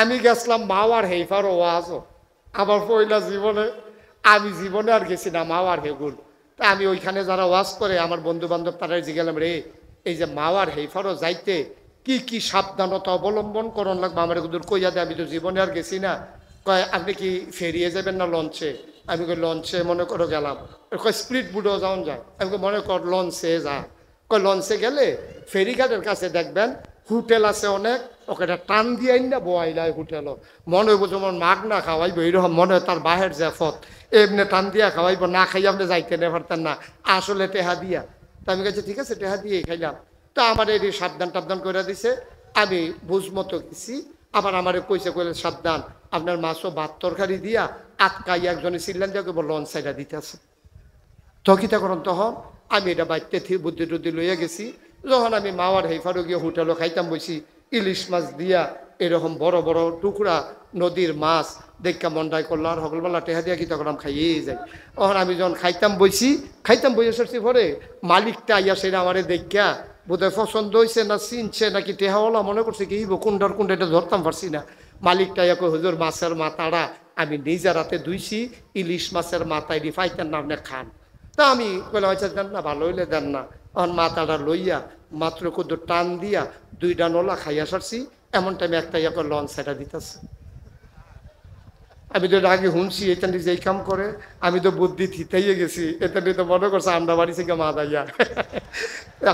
আমি গেছিলাম মাওয়ার হেইফার ওয়াজও আমার পয়লা জীবনে, আমি জীবনে আর গেছি না মাওয়ার হেগুল। তা আমি ওইখানে যারা ওয়াজ করে আমার বন্ধু বান্ধব তারাই জিগেলাম, রে এই যে মাওয়ার হেইফারও যাইতে কি কি সাবধানতা অবলম্বন করন লাগবে আমার এগুলোর কইয়া দেয়, আমি তো জীবনে আর গেছি না। কয় আপনি কি ফেরিয়ে যাবেন না লঞ্চে? আমি কই লঞ্চে মনে করো গেলাম। কয় স্পিড বুডও যাওয়া যায়? আমি মনে কর লঞ্চে যা। কয় লঞ্চে গেলে ফেরিঘাটের কাছে দেখবেন হোটেল আছে অনেক, ওখানে টান দিয়ে না বোয়াইলায় হোটেল মনে হইব যেমন মাগ না খাওয়াইব, এইরকম মনে হয় তার বাহের জাফত এমনি টান দিয়া খাওয়াইব, না খাইয়া আপনি যাইতে না পারতেন না, আসলে টেহা দিয়া। তা আমি কাছে ঠিক আছে টেহা দিয়ে খাইলাম। তো আমার এই সাবধান টাবধান করে দিছে, আমি বুঝ মতো গেছি। আবার আমারে কইছে কইলে সাবধান আপনার মাছও ভাত তরকারি দিয়া আটকাই একজনে চিল্লান দিয়া কেবল লঞ্চ সাইডা দিতেছে। তখিতা করুন তখন আমি এটা বাইতে বুদ্ধি টুদ্ধি লইয়া গেছি। যখন আমি মাওয়ার হেফারও গিয়ে হোটেলও খাইতাম বসি, ইলিশ মাছ দিয়া এরকম বড় বড় টুকরা নদীর মাছ দেখা মন্ডাই করলো, আর সকলবেলা টেহা দিয়া কিতা করলাম খাইয়েই যাই। তখন আমি যখন খাইতাম বইয়ে সরছি পরে মালিকটা আইয়া সেটা আমারে দেখা বোধহয় পছন্দ হয়েছে না চিনছে নাকি টেহাওয়ালা মনে করছে কি কোনটার কোনটা এটা ধরতাম পারছি না। মালিকটা ইয়া কই হুজুর মাছের মাথাটা আমি নিজে রাতে ধুইছি, ইলিশ মাছের মাথা এটি ফাইতেন না আপনি খান। তা আমি বলে আচ্ছা দেন না, ভালো হইলে দেন না। তখন মাথাটা লইয়া মাত্র কত টান দিয়া 2টা নলা খাইয়া সারছি। এমন টাইমে একটা ইয়া করে লঞ্চ সেটা দিতেছে। আমি তো আগে শুনছি এটা যেই কাম করে, আমি তো বুদ্ধি থিতাইয়ে গেছি, এটা নিয়ে তো মনে করছে আমরা বাড়ি থেকে মা দাইয়া।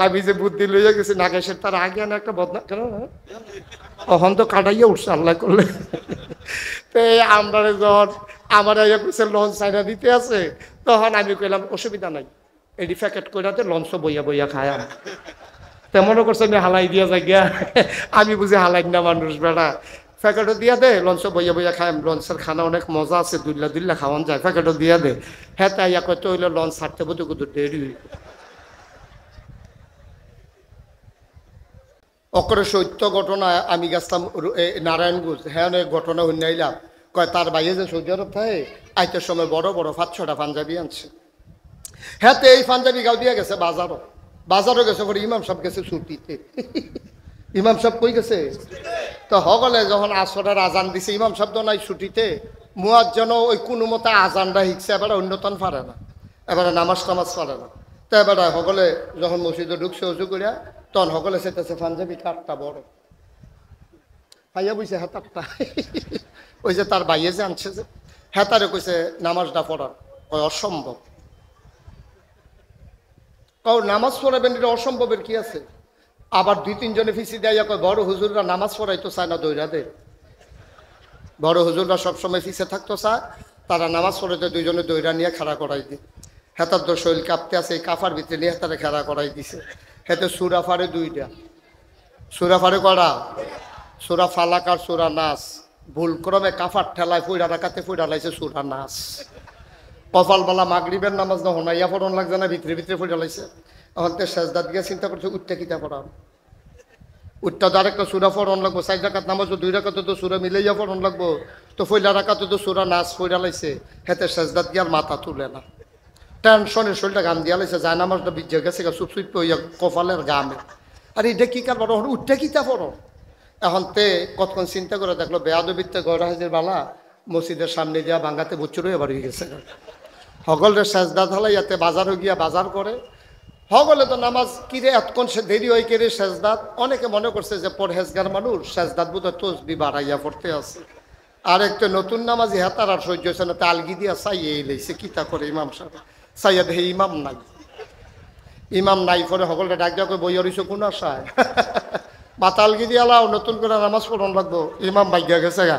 আমি যে বুদ্ধি লইয়া গেছি নাগেশের তার আগে না একটা বদনা কেন তখন তো কাটাইয়া উঠছে আল্লাহ করলে। তো আমরা যখন আমার ইয়া করছে লঞ্চ সাইডা দিতে আছে, তখন আমি কইলাম অসুবিধা নাই, এডি প্যাকেট কইরাতে লঞ্চ বইয়া বইয়া খায়। তে মনে করছে আমি হালাই দিয়া যাই গিয়া, আমি বুঝি হালাই না মানুষ বেড়া, প্যাকেটও দিয়া দে লঞ্চ বইয়া বইয়া খায়, লঞ্চের খানা অনেক মজা আছে, দুল্লা খাওয়ান যায়, প্যাকেটও দিয়া দে। হ্যাঁ তাই ইয়া করতে হইলে লঞ্চ ছাড়তে বুঝতে কত দেরি হইব। অকরে সত্য ঘটনা, আমি গেছিলাম নারায়ণগঞ্জ, হ্যাঁ ঘটনা শুনাইলাম। কয় তার বাইরে যে সৌদি আরব থাকে আইতের সময় বড় বড় 5-6টা পাঞ্জাবি আনছে। হ্যাঁ তো এই পাঞ্জাবি গাও দিয়া গেছে বাজারও গেছে পরে ইমাম সাহেব গেছে ছুটিতে। ইমাম সাহেব কই গেছে? তো হগলে যখন আসরের আজান দিছে, ইমাম সাহেব তো নাই ছুটিতে, মুয়াজ্জিন ওই কোনো মতে আজানটা শিখছে, এবারে অন্যতন পারে না, এবারে নামাজ টামাজ পারে না। তো এবারে হগলে যখন মসজিদে ঢুকছে উজু করিয়া, তখন হগলে সেটাছে পাঞ্জাবি কাঠটা বড় ভাইয়া বুঝছে হাতারটা। ওই যে তার ভাইয়ে যে আনছে যে হেতারে কইছে নামাজটা পড়ার, ওই অসম্ভব। কারণ নামাজ পড়াবেন এটা অসম্ভবের কি আছে? আবার 2-3 জনে ফিসি দেয় কয় বড় হুজুররা নামাজ পড়াইতো চায় না দৈরা দে। বড় হুজুররা সবসময় ফিসে থাকতো চায়, তারা নামাজ পড়াইতে 2 জনে দৈরা নিয়ে খাড়া করাই দিই। হেতার তো শরীর কাঁপতে আছে, এই কাফার ভিতরে নিয়ে হেতারে খাড়া করাই দিছে। হেতে সুরা ফারে 2টা, সুরা ফারে করা সুরা ফালাক আর সুরা নাস। ভুল ক্রমে কাফার ঠেলায় পইরা রাখাতে পইরা লাইছে সুরা নাস। কপালবালা মাগরিবের নামাজ না হোনাইয়া পড়ন লাগছে না, ভিতরে ভিতরে পড়ে লাইছে। এখন তো সেজদাত গিয়ে চিন্তা করছে উঠতে কিতা পড়াম, উঠটা তো আরেকটা সুরা পড়ন লাগবো, 4 রাকাত নামাজ 2 রাকাতে তো সুরা মিলাইয়া পড়ন লাগবো। তো পয়লা রাকাতে তো সুরা নাস পড়া লাইছে, হেতে সেজদাত গিয়ার মাথা তুলে না, টেনশনের শরীরটা গান দিয়া লাইছে, যায় নামাজটা বিজয় গেছে চুপ চুপ হইয়া কপালের গামে। আর এটা কি কারবার উঠতে কিতা পড়ো। এখন তে কতক্ষণ চিন্তা করে দেখলো বেয়াদবিতে গড়া হাজির বালা মসজিদের সামনে দিয়া বাঙ্গাতে বচ্চুর হয়ে বাড়ি গেছে। হগলের সেজদা ঢালাইয়াতে বাজারও গিয়া বাজার করে। হগলে তো নামাজ কিরে এতক্ষণ সে দেরি হয় কেড়ে সেজদাত, অনেকে মনে করছে যে পরহেজগার মানুষ সেজদাত বোধ তসবি বাড়াইয়া পড়তে আছে। আর একটা নতুন নামাজি হেতার আর সহ্য হয়েছে না, তালগি দিয়া চাইয়ে এলেছে কিতা করে ইমাম সাহেব চাইয়া দেখে ইমাম নাই করে হগলটা ডাক ডাক বইয়া রইছে কোন আশায়। মাতালগি দিয়া লাও নতুন করে নামাজ পড়ন লাগবো, ইমাম ভাগ্যা গেছে গা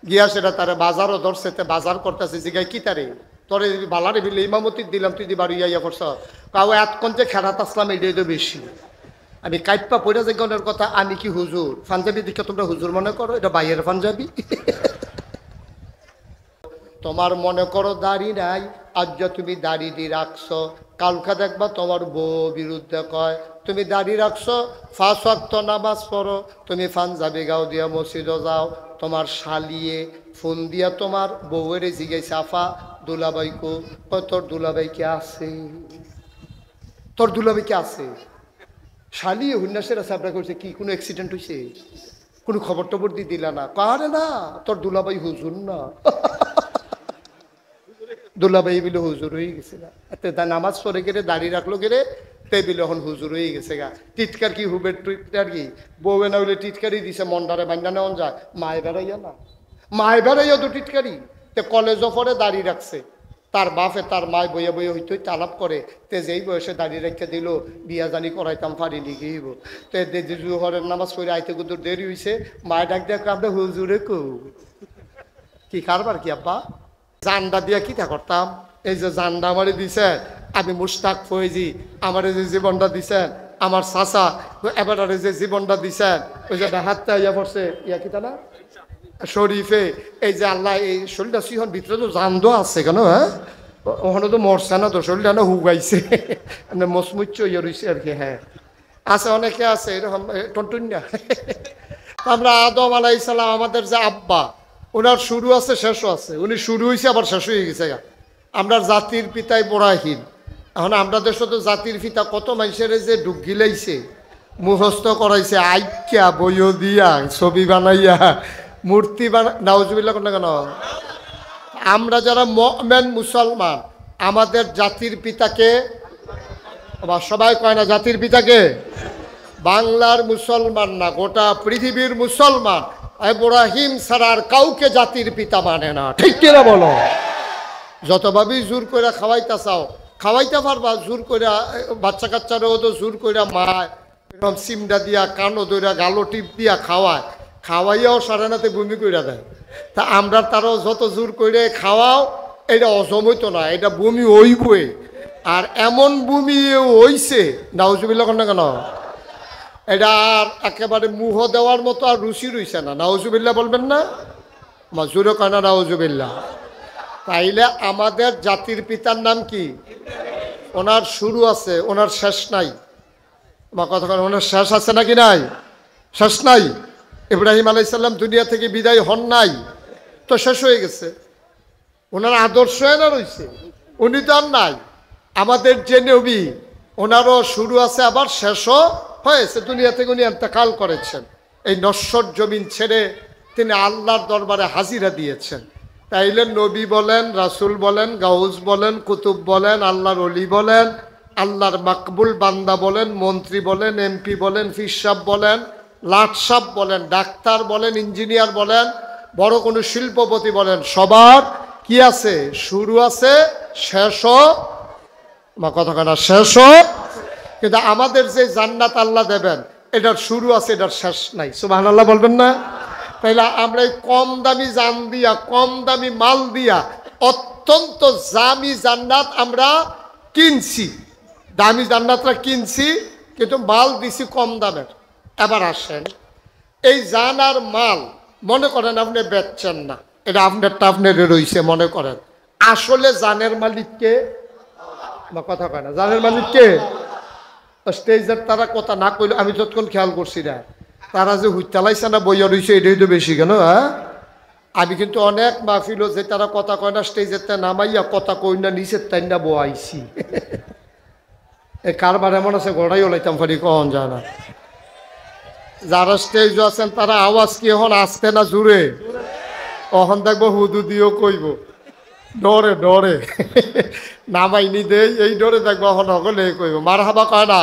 গিয়া সেটা তারা বাজারও ধরছে, বাজার করতেছে জিগাই কি তারে তোরে বালারে বিলে ইমামতি দিলাম তুই দি বাড়ি ইয়া করছ, কাউ এতক্ষণ যে খেরাত আসলাম এটাই তো বেশি। আমি কাইপ্পা পড়া যে গণের কথা, আমি কি হুজুর পাঞ্জাবি দেখে তোমরা হুজুর মনে করো, এটা বাইয়ের পাঞ্জাবি। তোমার মনে করো দাড়ি নাই, আজ তুমি দাড়ি দিয়ে রাখছো, কালকা দেখবা তোমার বউ বিরুদ্ধে কয় তুমি দাড়ি রাখছো 5 ওয়াক্ত নামাজ পড়ো, তুমি পাঞ্জাবি গাও দিয়া মসজিদও যাও, তোমার শালিয়ে ফোন দিয়া তোমার বউয়ের জিগাইছে আফা দুলাভাই কো, তোর দুলাভাই কে আছে, তোর দুলাভাই কে আছে, শালিয়ে হুন্নাসের আছে আপনার করছে কি কোনো অ্যাক্সিডেন্ট হয়েছে, কোনো খবর টবর দিয়ে দিলা না? কারে না, তোর দুলাভাই হুজুর না। দুলাভাই বিলে হুজুর হয়ে গেছে না, নামাজ পড়ে গেলে দাড়ি রাখলো গেলে টেবিল এখন হুজুর হয়ে গেছে গা। টিটকার কি হুবের টিটকার কি বউবে না হইলে টিটকারি দিছে মন্ডারে বান্না নেওয়া যায়, মায় বেড়াইয়া না, মায় বেড়াইয়া তো টিটকারি। তে কলেজও পরে দাড়ি রাখছে, তার বাপে তার মায় বইয়া বইয়া হইতে আলাপ করে, তে যেই বয়সে দাঁড়িয়ে রেখে দিল বিয়া জানি করাইতাম পারিনি গিয়েব। তে জুহরের নামাজ পড়ে আইতে কুদুর দেরি হয়েছে, মায় ডাক দেখ আমরা হুজুরে কো কি কারবার কি আব্বা। জান্ডা দিয়া কি তা করতাম, এই যে জান্ডা আমারে দিছে, আমি মুশতাক ফয়েজি, আমারে যে জীবনটা দিছেন, আমার চাচা এবারে যে জীবনটা দিছেন, ওই যে হাতটা ইয়া পড়ছে ইয়া কি তা না শরীফে, এই যে আল্লাহ এই শরীরটা সিহন ভিতরে তো জান্দো আছে কেন, হ্যাঁ ওখানে তো মরছে না তো, শরীরটা না হুগাইছে মসমুচ্চ ইয়ে রয়েছে আর কি। হ্যাঁ আছে, অনেকে আছে এরকম টনটুন্যা। আমরা আদম আলাইহিস সালাম আমাদের যে আব্বা, ওনার শুরু আছে শেষও আছে, উনি শুরু হয়েছে আবার শেষ হয়ে গেছে। আমরা জাতির পিতায় ইব্রাহিম, এখন আমরা দেশ তো জাতির পিতা কত মানুষের যে ডুব গিলাইছে, মুখস্থ করাইছে, আইক্যা বইও দিয়া ছবি বানাইয়া মূর্তি নাউজুবিল্লাহ না কেন। আমরা যারা মুমিন মুসলমান, আমাদের জাতির পিতাকে, সবাই কয় না জাতির পিতাকে, বাংলার মুসলমান না গোটা পৃথিবীর মুসলমান ইব্রাহিম ছাড়া আর কাউকে জাতির পিতা মানে না, ঠিক কিনা বলো? যতভাবেই জোর করে খাওয়াইতে চাও খাওয়াইতে পারবা, জোর করে বাচ্চা কাচ্চারাও তো জোর করে মা এরকম সিমডা দিয়া কানো দইরা গালো টিপ দিয়া খাওয়াইয়াও সারানাতে বমি করে দেয়। তা আমরা তারও যত জোর করে খাওয়াও, এটা অজম হইতো না, এটা বমি হইবই। আর এমন বমি হইছে নাউজুবিল্লাহ না কেন, এটা আর একেবারে মুহ দেওয়ার মতো আর রুচি রইছে না। নাউজুবিল্লাহ বলবেন না, জোরে কয় না নাউজুবিল্লাহ। তাইলে আমাদের জাতির পিতার নাম কি? ওনার শুরু আছে, ওনার শেষ নাই। আমার কথা কেন, ওনার শেষ আছে নাকি নাই? শেষ নাই। ইব্রাহিম আলাইহিস সালাম দুনিয়া থেকে বিদায় হন নাই তো, শেষ হয়ে গেছে। ওনার আদর্শ না রয়েছে, উনি তো আর নাই। আমাদের যে নবী, ওনারও শুরু আছে আবার শেষও হয়েছে, দুনিয়া থেকে উনি ইন্তেকাল করেছেন। এই নশ্বর জমিন ছেড়ে তিনি আল্লাহর দরবারে হাজিরা দিয়েছেন। তাইলে নবী বলেন, রাসূল বলেন, গাউস বলেন, কুতুব বলেন, আল্লাহর ওলি বলেন, আল্লাহর মাকবুল বান্দা বলেন, মন্ত্রী বলেন, এমপি বলেন, ফির সাহেব বলেন, লাট সাহেব বলেন, ডাক্তার বলেন, ইঞ্জিনিয়ার বলেন, বড় কোনো শিল্পপতি বলেন, সবার কি আছে? শুরু আছে, শেষও। আমার কথা কেনা শেষও। কিন্তু আমাদের যে জান্নাত আল্লাহ দেবেন, এটার শুরু আছে, এটার শেষ নাই। সুবহানাল্লাহ বলবেন না? তাইলে আমরা এই কম দামি জান দিয়া, কম দামি মাল দিয়া অত্যন্ত দামি জান্নাত আমরা কিনছি, দামি জান্নাতরা কিনছি, কিন্তু মাল দিছি কম দামের। এবার আসেন, এই জান আর মাল মনে করেন আপনি বেচছেন না, এটা আপনারটা আপনার রইছে মনে করেন, আসলে জানের মালিককে? কথা কয় না, জানের মালিককে? স্টেজের তারা কথা না কইলে আমি যতক্ষণ খেয়াল করছি না, তারা যে হুইতালাইছে না বইয়া রইছে, এটাই তো বেশি কেন। হ্যাঁ, আমি কিন্তু অনেক মাহফিল যে তারা কথা কয় না, স্টেজের তা নামাইয়া কথা কই না, নিচের তাই না বয়াইছি। এই কারবার এমন আছে গড়াই ওলাইতাম ফারি কখন যায় না। যারা স্টেজ আছেন তারা আওয়াজ কি এখন আসতে না জুড়ে, তখন দেখবো হুদু দিয়েও কইব, ডরে ডরে নামাইনি দেই, এই ডরে দেখবো এখন হলে কইব মার হাবা কয় না,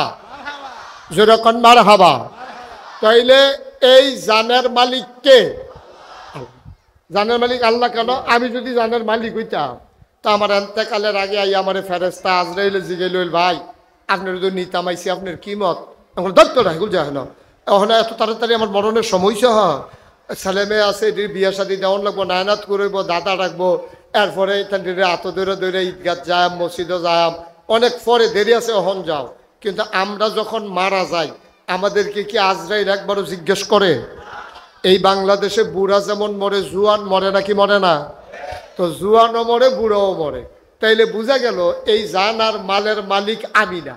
যেরকম মার হাবা। তাইলে এই জানের মালিক কে? জানের মালিক আল্লাহ। কেন? আমি যদি জানের মালিক হইতাম তা আমার এন্তেকালের আগে আই আমার ফেরেস্তা আজরাইলে জিগাইল, ভাই আপনার যদি নিতামাইছি আপনার কি মত? এখন দত্ত রাখুল যায় না, এখন এত তাড়াতাড়ি আমার মরণের সমস্যা হয়, ছেলে মেয়ে আছে, এটির বিয়া শাদী দেওয়ান লাগবো, নায়নাত করবো, দাদা রাখবো, এরপরে হাত ধরে ধরে ঈদগাহ যাম, মসজিদে যাম, অনেক পরে দেরি আছে, অহন যাও। কিন্তু আমরা যখন মারা যাই আমাদেরকে কি আজরাইল একবারও জিজ্ঞেস করে? এই বাংলাদেশে বুড়া যেমন মরে, জুয়ান মরে নাকি মরে না? তো জুয়ানও মরে, বুড়াও মরে। তাইলে বোঝা গেল এই জান আর মালের মালিক আমি না।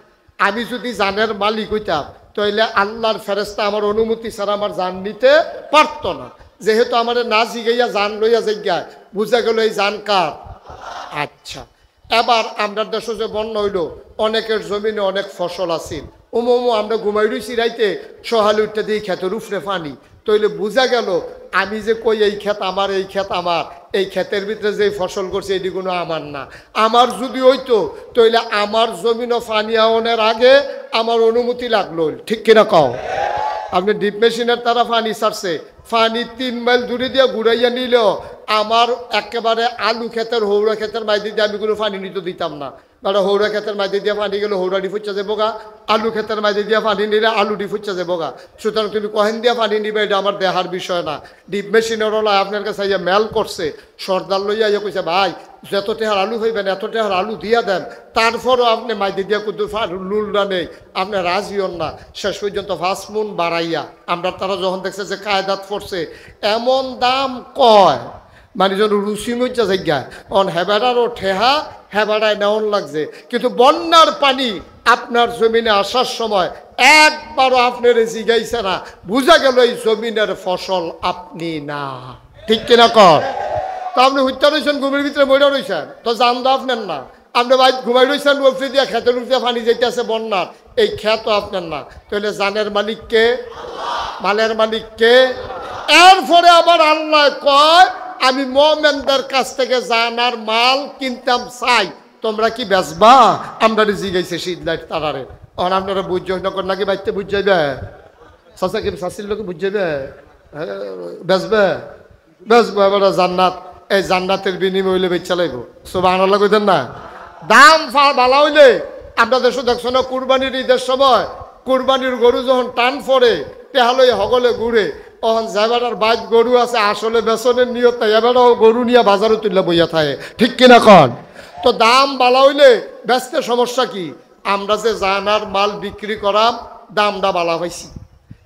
আমি যদি জানের মালিক হইতাম তাইলে আল্লাহর ফেরেস্তা আমার অনুমতি ছাড়া আমার জান নিতে পারত না। যেহেতু আমার না জিগাইয়া জান লইয়া জিজ্ঞায়, বুঝা গেল এই জান কার? আচ্ছা, এবার আমরা দেশে যে বন্যা হইল, অনেকের জমিনে অনেক ফসল আছিল, আমরা ঘুমাই রইছি রাইতে, সহালে উঠতে দিই খেতের উফরে পানি, তাইলে বোঝা গেল আমি যে কই এই ক্ষেত আমার, এই ক্ষেত আমার, এই ক্ষেতের ভিতরে যে ফসল করছে এটি কোনো আমার না। আমার যদি হইতো তাইলে আমার জমিনও পানি আওয়ানোর আগে আমার অনুমতি লাগলো, ঠিক কিনা কও? আপনি ডিপ মেশিনের তারা পানি ছাড়ছে, পানি 3 মাইল দূরে দিয়ে ঘুরাইয়া নিলেও আমার একেবারে আলু ক্ষেতের হৌরা ক্ষেতের মাইদি দিয়ে আমি কোনো পানি নিতে দিতাম না। কারণ হৌরা ক্ষেতের মাইদি দিয়ে পানি গেলে হৌরাটি ফুচ্ছা যাবো গা, আলু ক্ষেতের মাইদি দিয়ে পানি নিলে আলুটি ফুচ্ছা যাবো গা। সুতরাং তুমি কহেন দিয়ে পানি নিবে এটা আমার দেহার বিষয় না। ডিপ মেশিনের ওলা আপনার কাছে ইয়ে মেল করছে, সর্দার লইয়া ইয়ে কইছে ভাই যত টেহার আলু হইবেন এত টেহার আলু দিয়া দেন, তারপরও আপনি মাইদি দিয়া কিন্তু লুলটা নেই, আপনি রাজি হন না। শেষ পর্যন্ত 5 মণ বাড়াইয়া আমরা তারা যখন দেখছে যে কায়দাত পড়ছে এমন দাম কয়, মানে যেন রুচি মজ্জা জায়গা অন হেবাডারও ঠেহা হেবাডায় নেওয়ান লাগছে। কিন্তু বন্যার পানি আপনার জমিনে আসার সময় একবারও আপনার জিগাইছে না, বুঝা গেল এই জমিনের ফসল আপনি না, ঠিক কিনা কর? তো আপনি হত্যা রয়েছেন, ঘুমের ভিতরে মরে রয়েছেন, তো জান দা আপনার না। আপনি ভাই ঘুমাই রয়েছেন উফরে দিয়া খেতের উঠে পানি যাইতেছে বন্যার, এই খেতও আপনার না। তাহলে জানের মালিককে, মালের মালিককে। এরপরে আবার আল্লাহ কয় আমি মুমিনদের কাছ থেকে জানার মাল কিনতাম চাই, তোমরা কি বেচবা? আমরা জিগাইছে শীতলাইট তারারে, আর আপনারা বুঝ নাকি বাইতে বুঝ যাইবে, চাচা কি চাষির লোকে বুঝ যাইবে, বেচবে বেচবো এবার জান্নাত, এই জান্নাতের বিনিময় হইলে বেচা লাগবো। সুবহানাল্লাহ কইতেন না? দাম ভালো হইলে আপনাদের শুধু দেখছো না কুরবানির ঈদের সময় কুরবানির গরু যখন টান পড়ে তেহালই হগলে ঘুরে, তখন যাবার বাইক গরু আছে আসলে বেসনের নিয়ত নাই, এবারও গরু নিয়ে বাজারে তুললে বইয়া থাকে, ঠিক কিনা কন? তো দাম ভালো হইলে বেচতে সমস্যা কি? আমরা যে জানার মাল বিক্রি করাম দামটা ভালো পাইছি।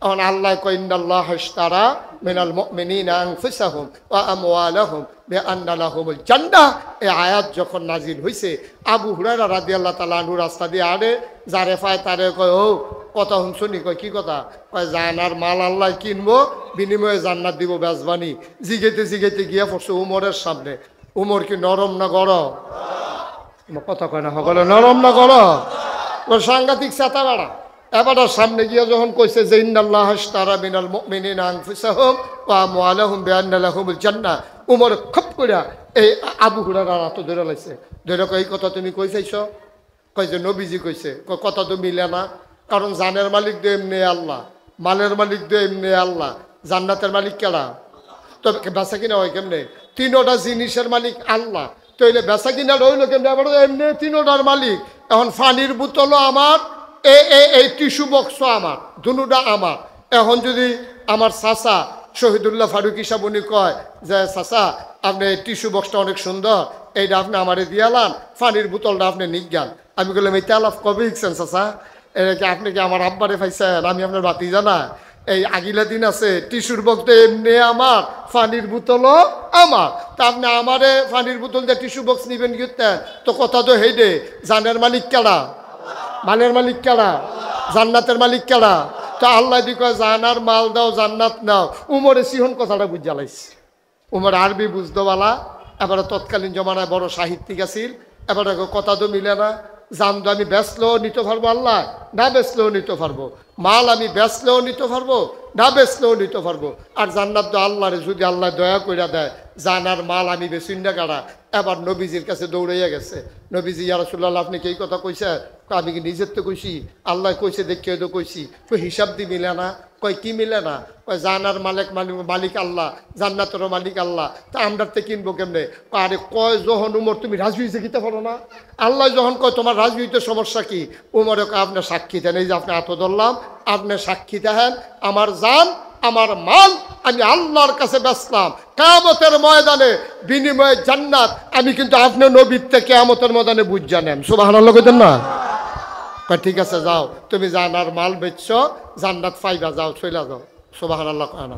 এখন আল্লাহ কয় ইন্নাল্লাহ ইশতারা মিনাল মুমিনিনা আনফুসাহুম ওয়া আমওয়ালাহুম বিআন্না লাহুমুল জান্নাহ, এই আয়াত যখন নাজিল হইছে আবু হুরায়রা রাদিয়াল্লাহু তাআলা আনহু রাস্তা দিয়ে আড়ে যারে পায় তারে কয় ও কথা শুনছনি? কয় কি কথা? কয় জানার মাল আল্লাহ কিনবো বিনিময়ে জান্নাত দিব, বেজবানি। জিগাইতে জিগাইতে গিয়া পড়ছে উমরের সামনে। উমর কি নরম না গরম? কথা কয় না সকলে, নরম না গরম? ওর সাংঘাতিক চাতা বাড়া। এবার সামনে গিয়ে যখন কইছে যে ইন্নাল্লাহ ইশতারা মিনাল মুমিনিনা আনফুসাহুম ওয়া আমওয়ালাহুম বিআন্না লাহুমুল জান্নাহ, উমর খপ কইরা এই আবু হুরায়রা হাত ধরে লাইছে, ধরে কই এই কথা তুমি কই চাইছো? কই যে নবীজি কইছে। কথা তো মিলে না, কারণ জানের মালিক দে এমনি আল্লাহ, মালের মালিক দে এমনি আল্লাহ, জান্নাতের মালিক কেডা? তো বেচা কিনা হয় কেমনে? 3টা জিনিসের মালিক আল্লাহ, তাইলে বেচা কিনা রইল কেমনে? আবার এমনি 3টার মালিক। এখন পানির বোতলও আমার, এই টিস্যু বক্সও আমার, দুটা আমার। এখন যদি আমার চাচা শহীদুল্লাহ ফারুকি সাহেব উনি কয় যে চাচা আপনি টিস্যু বক্সটা অনেক সুন্দর, এইটা আপনি আমারে দিয়ালান, পানির বোতলটা আপনি নিজ্ঞান। আমি বললাম এই তেলাফ কবে শিখছেন চাচা? কি আপনি কি আমার আব্বারে পাইছেন? আমি আপনার বাতি জানা। এই আগিলা দিন আছে টিস্যুর বক্সটা এমনি আমার, পানির বোতলও আমার। তা আপনি আমারে পানির বোতল দিয়ে টিস্যু বক্স নিবেন গিয়ে, তো কথা তো হেইডে জানের মালিক কেডা? মালের মালিক কেডা? জান্নাতের মালিক কেডা? তো আল্লাহ দি কয় জানার মাল দাও জান্নাত নাও। উমরে সিহন কথাটা বুঝা লাইছে। উমর আরবি বুঝতো বালা, এবারে তৎকালীন জমানায় বড় সাহিত্যিক আছিল। এবারে কথা তো মিলে না, জান তো আমি বেচলেও নিতে পারবো আল্লাহ, না বেচলেও নিতে পারবো। মাল আমি বেচলেও নিতে পারবো, না বেচলেও নিতে পারবো। আর জান্নাত তো আল্লাহরে যদি আল্লাহ দয়া কইরা দেয়, জানার মাল আমি বেচুন না কারা। এবার নবীজির কাছে দৌড়াইয়া গেছে। নবীজি ইয়া রাসূলুল্লাহ আপনি কি এই কথা কইছে? আমি কি নিজের তো কইছি? আল্লাহ কইছে দেখিয়ে তো কইছি। কই হিসাব দি মিলে না। কয় কি মিলে না? কয় জানার মালিক আল্লাহ, জান্নাতেরও মালিক আল্লাহ, তা আমরা তো কিনবো কেমনে? আরে কয় যখন উমর তুমি রাজবি হইতে কিতে পারো না? আল্লাহ যখন কয় তোমার রাজবি হইতে সমস্যা কি? উমরে কয় আপনার সাক্ষী দেন, এই যে আপনি হাত ধরলাম, আপনি সাক্ষী দেখেন আমার জান আমার মাল আমি আল্লাহর কাছে বেচলাম কিয়ামতের ময়দানে বিনিময়ে জান্নাত। আমি কিন্তু আপনি নবীর থেকে কিয়ামতের ময়দানে বুঝ জানেন। সুবহানাল্লাহ কইতেন না? ঠিক আছে যাও, তুমি জানার মাল বেচছো, জান্নাত পাইবা, যাও চইলা যাও। সুবহানাল্লাহ কয় না?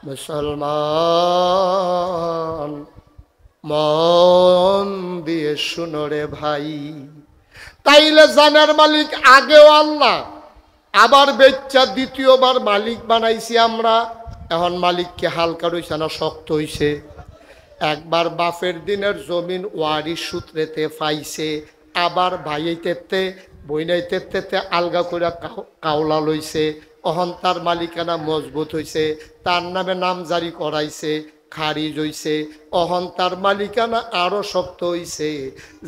মুসলমান মন দিয়ে শুনো রে ভাই, তাইলে জানার মালিক আগেও আল্লাহ, আবার বেচ্চা দ্বিতীয়বার মালিক বানাইছি আমরা। এখন মালিককে হালকা রইছে না শক্ত হইছে? একবার বাপের দিনের জমিন ওয়ারিশ সূত্রেতে পাইছে, আবার ভাইয়েতে বইনাইতে আলগা করে কাউলা লইছে, অহন্তার মালিকানা মজবুত হইছে, তার নামে নামজারি করাইছে, খারিজ হইছে, অহন্তার মালিকানা আরো শক্ত হইছে।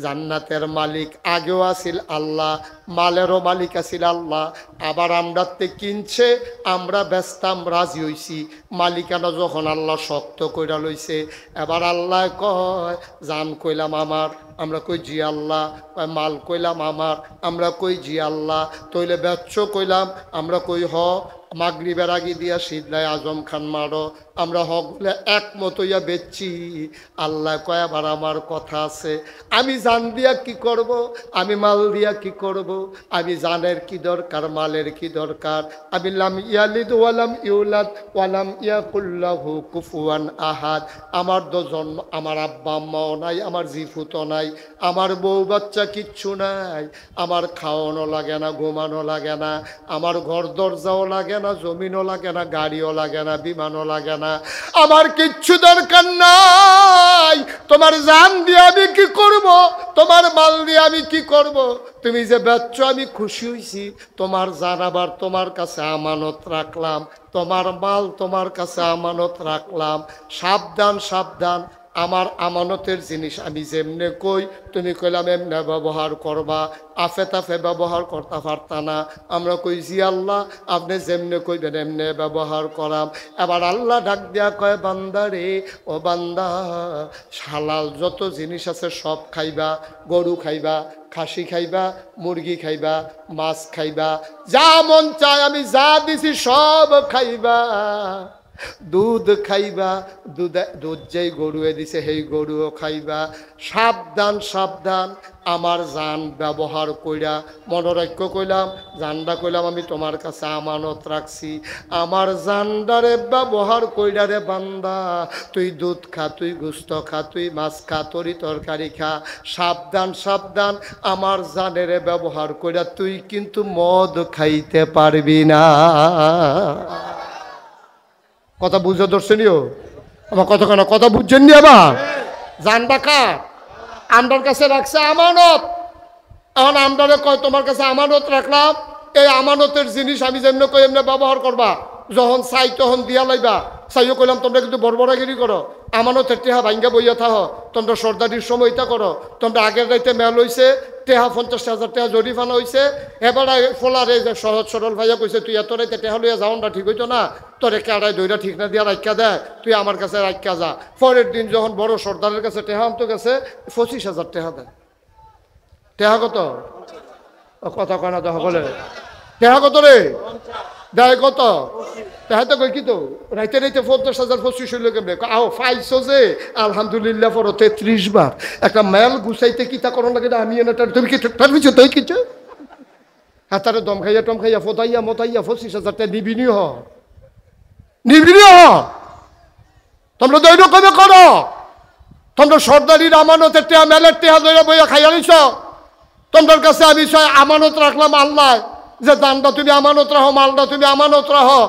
জান্নাতের মালিক আগেও আছিল আল্লাহ, মালেরও মালিক আছিল আল্লাহ, আবার আমরাতে কিনছে, আমরা ব্যস্তাম, রাজি হইছি। মালিকানা যখন আল্লাহ শক্ত কইরা লইছে, এবার আল্লাহ কয় জান কইলাম আমার, আমরা কই জি আল্লাহ, কয় মাল কইলাম আমার, আমরা কই জি আল্লাহ, তইলে বেচ্ছ কইলাম, আমরা কই হ, মাগরিবের আগে দিয়া সিদ্ধায় আজম খান মারো, আমরা হকলে একমত হইয়া বেচছি। আল্লাহ কয় আবার আমার কথা আছে, আমি জান দিয়া কি করব, আমি মাল দিয়া কি করব, আমি জানের কি দরকার, মালের কি দরকার, আমি লাম ইয়ালিদ ওয়ালাম ইউলাদ ওয়ালাম ইয়াকুল্লাহু কুফুয়ান আহাদ, আমার তো জন্ম, আমার আব্বা আম্মাও নাই, আমার জিফুতো নাই, আমার বউ বাচ্চা কিচ্ছু নাই, আমার খাওয়ানো লাগে না, ঘুমানো লাগে না, আমার ঘর দরজাও লাগে না, জমিনও লাগে না, গাড়িও লাগে না, বিমানও লাগে না, আমার কিচ্ছু দরকার নাই। তোমার জান দিয়ে আমি কি করব, তোমার মাল দিয়ে আমি কি করব, তুমি যে বেচ্ছ আমি খুশি হইছি, তোমার জান আবার তোমার কাছে আমানত রাখলাম, তোমার মাল তোমার কাছে আমানত রাখলাম, সাবধান সাবধান, আমার আমানতের জিনিস আমি যেমনে কই তুমি কইলাম এমনে ব্যবহার করবা, আফে তাফে ব্যবহার করতে পারতা না, আমরা কই জি আল্লাহ, আপনি যেমনে কইবেন এমনে ব্যবহার করাম। এবার আল্লাহ ডাক দিয়া কয় বান্দা রে, ও বান্দা, হালাল যত জিনিস আছে সব খাইবা, গরু খাইবা, খাসি খাইবা, মুরগি খাইবা, মাছ খাইবা, যা মন চায় আমি যা দিছি সব খাইবা, দুধ খাইবা, দুধ যেই গরুয়ে দিছে সেই গরুও খাইবা, সাবধান সাবধান, আমার জান ব্যবহার কইরা মনোরাজ্য কইলাম, জানডা কইলাম আমি তোমার কাছে আমানত রাখছি, আমার জানডারে ব্যবহার কইরা রে বান্দা, তুই দুধ খা, তুই গোস্ত খা, তুই মাছ খা, তরি তরকারি খা, সাবধান সাবধান, আমার জানেরে ব্যবহার কইরা তুই কিন্তু মদ খাইতে পারবি না। কথা বুঝে ধরছেনিও আমার কতখানা কথা বুঝছেননি? আবার জানবা কার? আমরার কাছে রাখছে আমানত। এখন আমরারে কয় তোমার কাছে আমানত রাখলাম, এই আমানতের জিনিস আমি যেমনি কই এমনি ব্যবহার করবা, যখন চাই তখন দিয়া লাইবা। চাইও কইলাম তোমরা কিন্তু বড়বড়াগিরি করো, আমানতের টেহা ভাঙ্গা বইয়া থাহ, তোমরা সর্দারির সময় ইটা করো, তোমরা আগের রাইতে মেল হইছে, টেহা 50,000 টাকা জরিফানা হয়েছে, এবার ফোলারে যে সহজ সরল ভাইয়া কইছে তুই এত রাইতে টেহা লইয়া যাও না, ঠিক হইতো না, তোরে কেড়ায় দইরা ঠিক না দিয়া রাখা দেয়, তুই আমার কাছে রাখা যা। পরের দিন যখন বড় সর্দারের কাছে টেহা আনতো গেছে, 25,000 টেহা দেয়। টেহা কত? কথা কয় না তো সকলে, টেহা কত রে দেয়? কত টেহা তো কই কি তো রাইতে রাইতে 50,000 25 হইল কেমনে? আও ফাইছো যে আলহামদুলিল্লাহ পড়ো 33 বার, একটা মেল গুছাইতে কিতা করন লাগে আমি এনে তুমি কি তার পিছু তুই কিছু হাতারে দম খাইয়া টম খাইয়া ফোটাইয়া মতাইয়া 25,000 টাকা নিবিনি হ, নিবিনি হ। তোমরা তো এইরকমে করো, তোমরা সর্দারির আমানতের টেহা মেলের টেহা দইরা বইয়া খাইয়া নিছ। তোমার কাছে আমি আমানত রাখলাম আল্লাহ, যে দানটা তুমি আমানত রাখো, মালটা তুমি আমানত রাখো,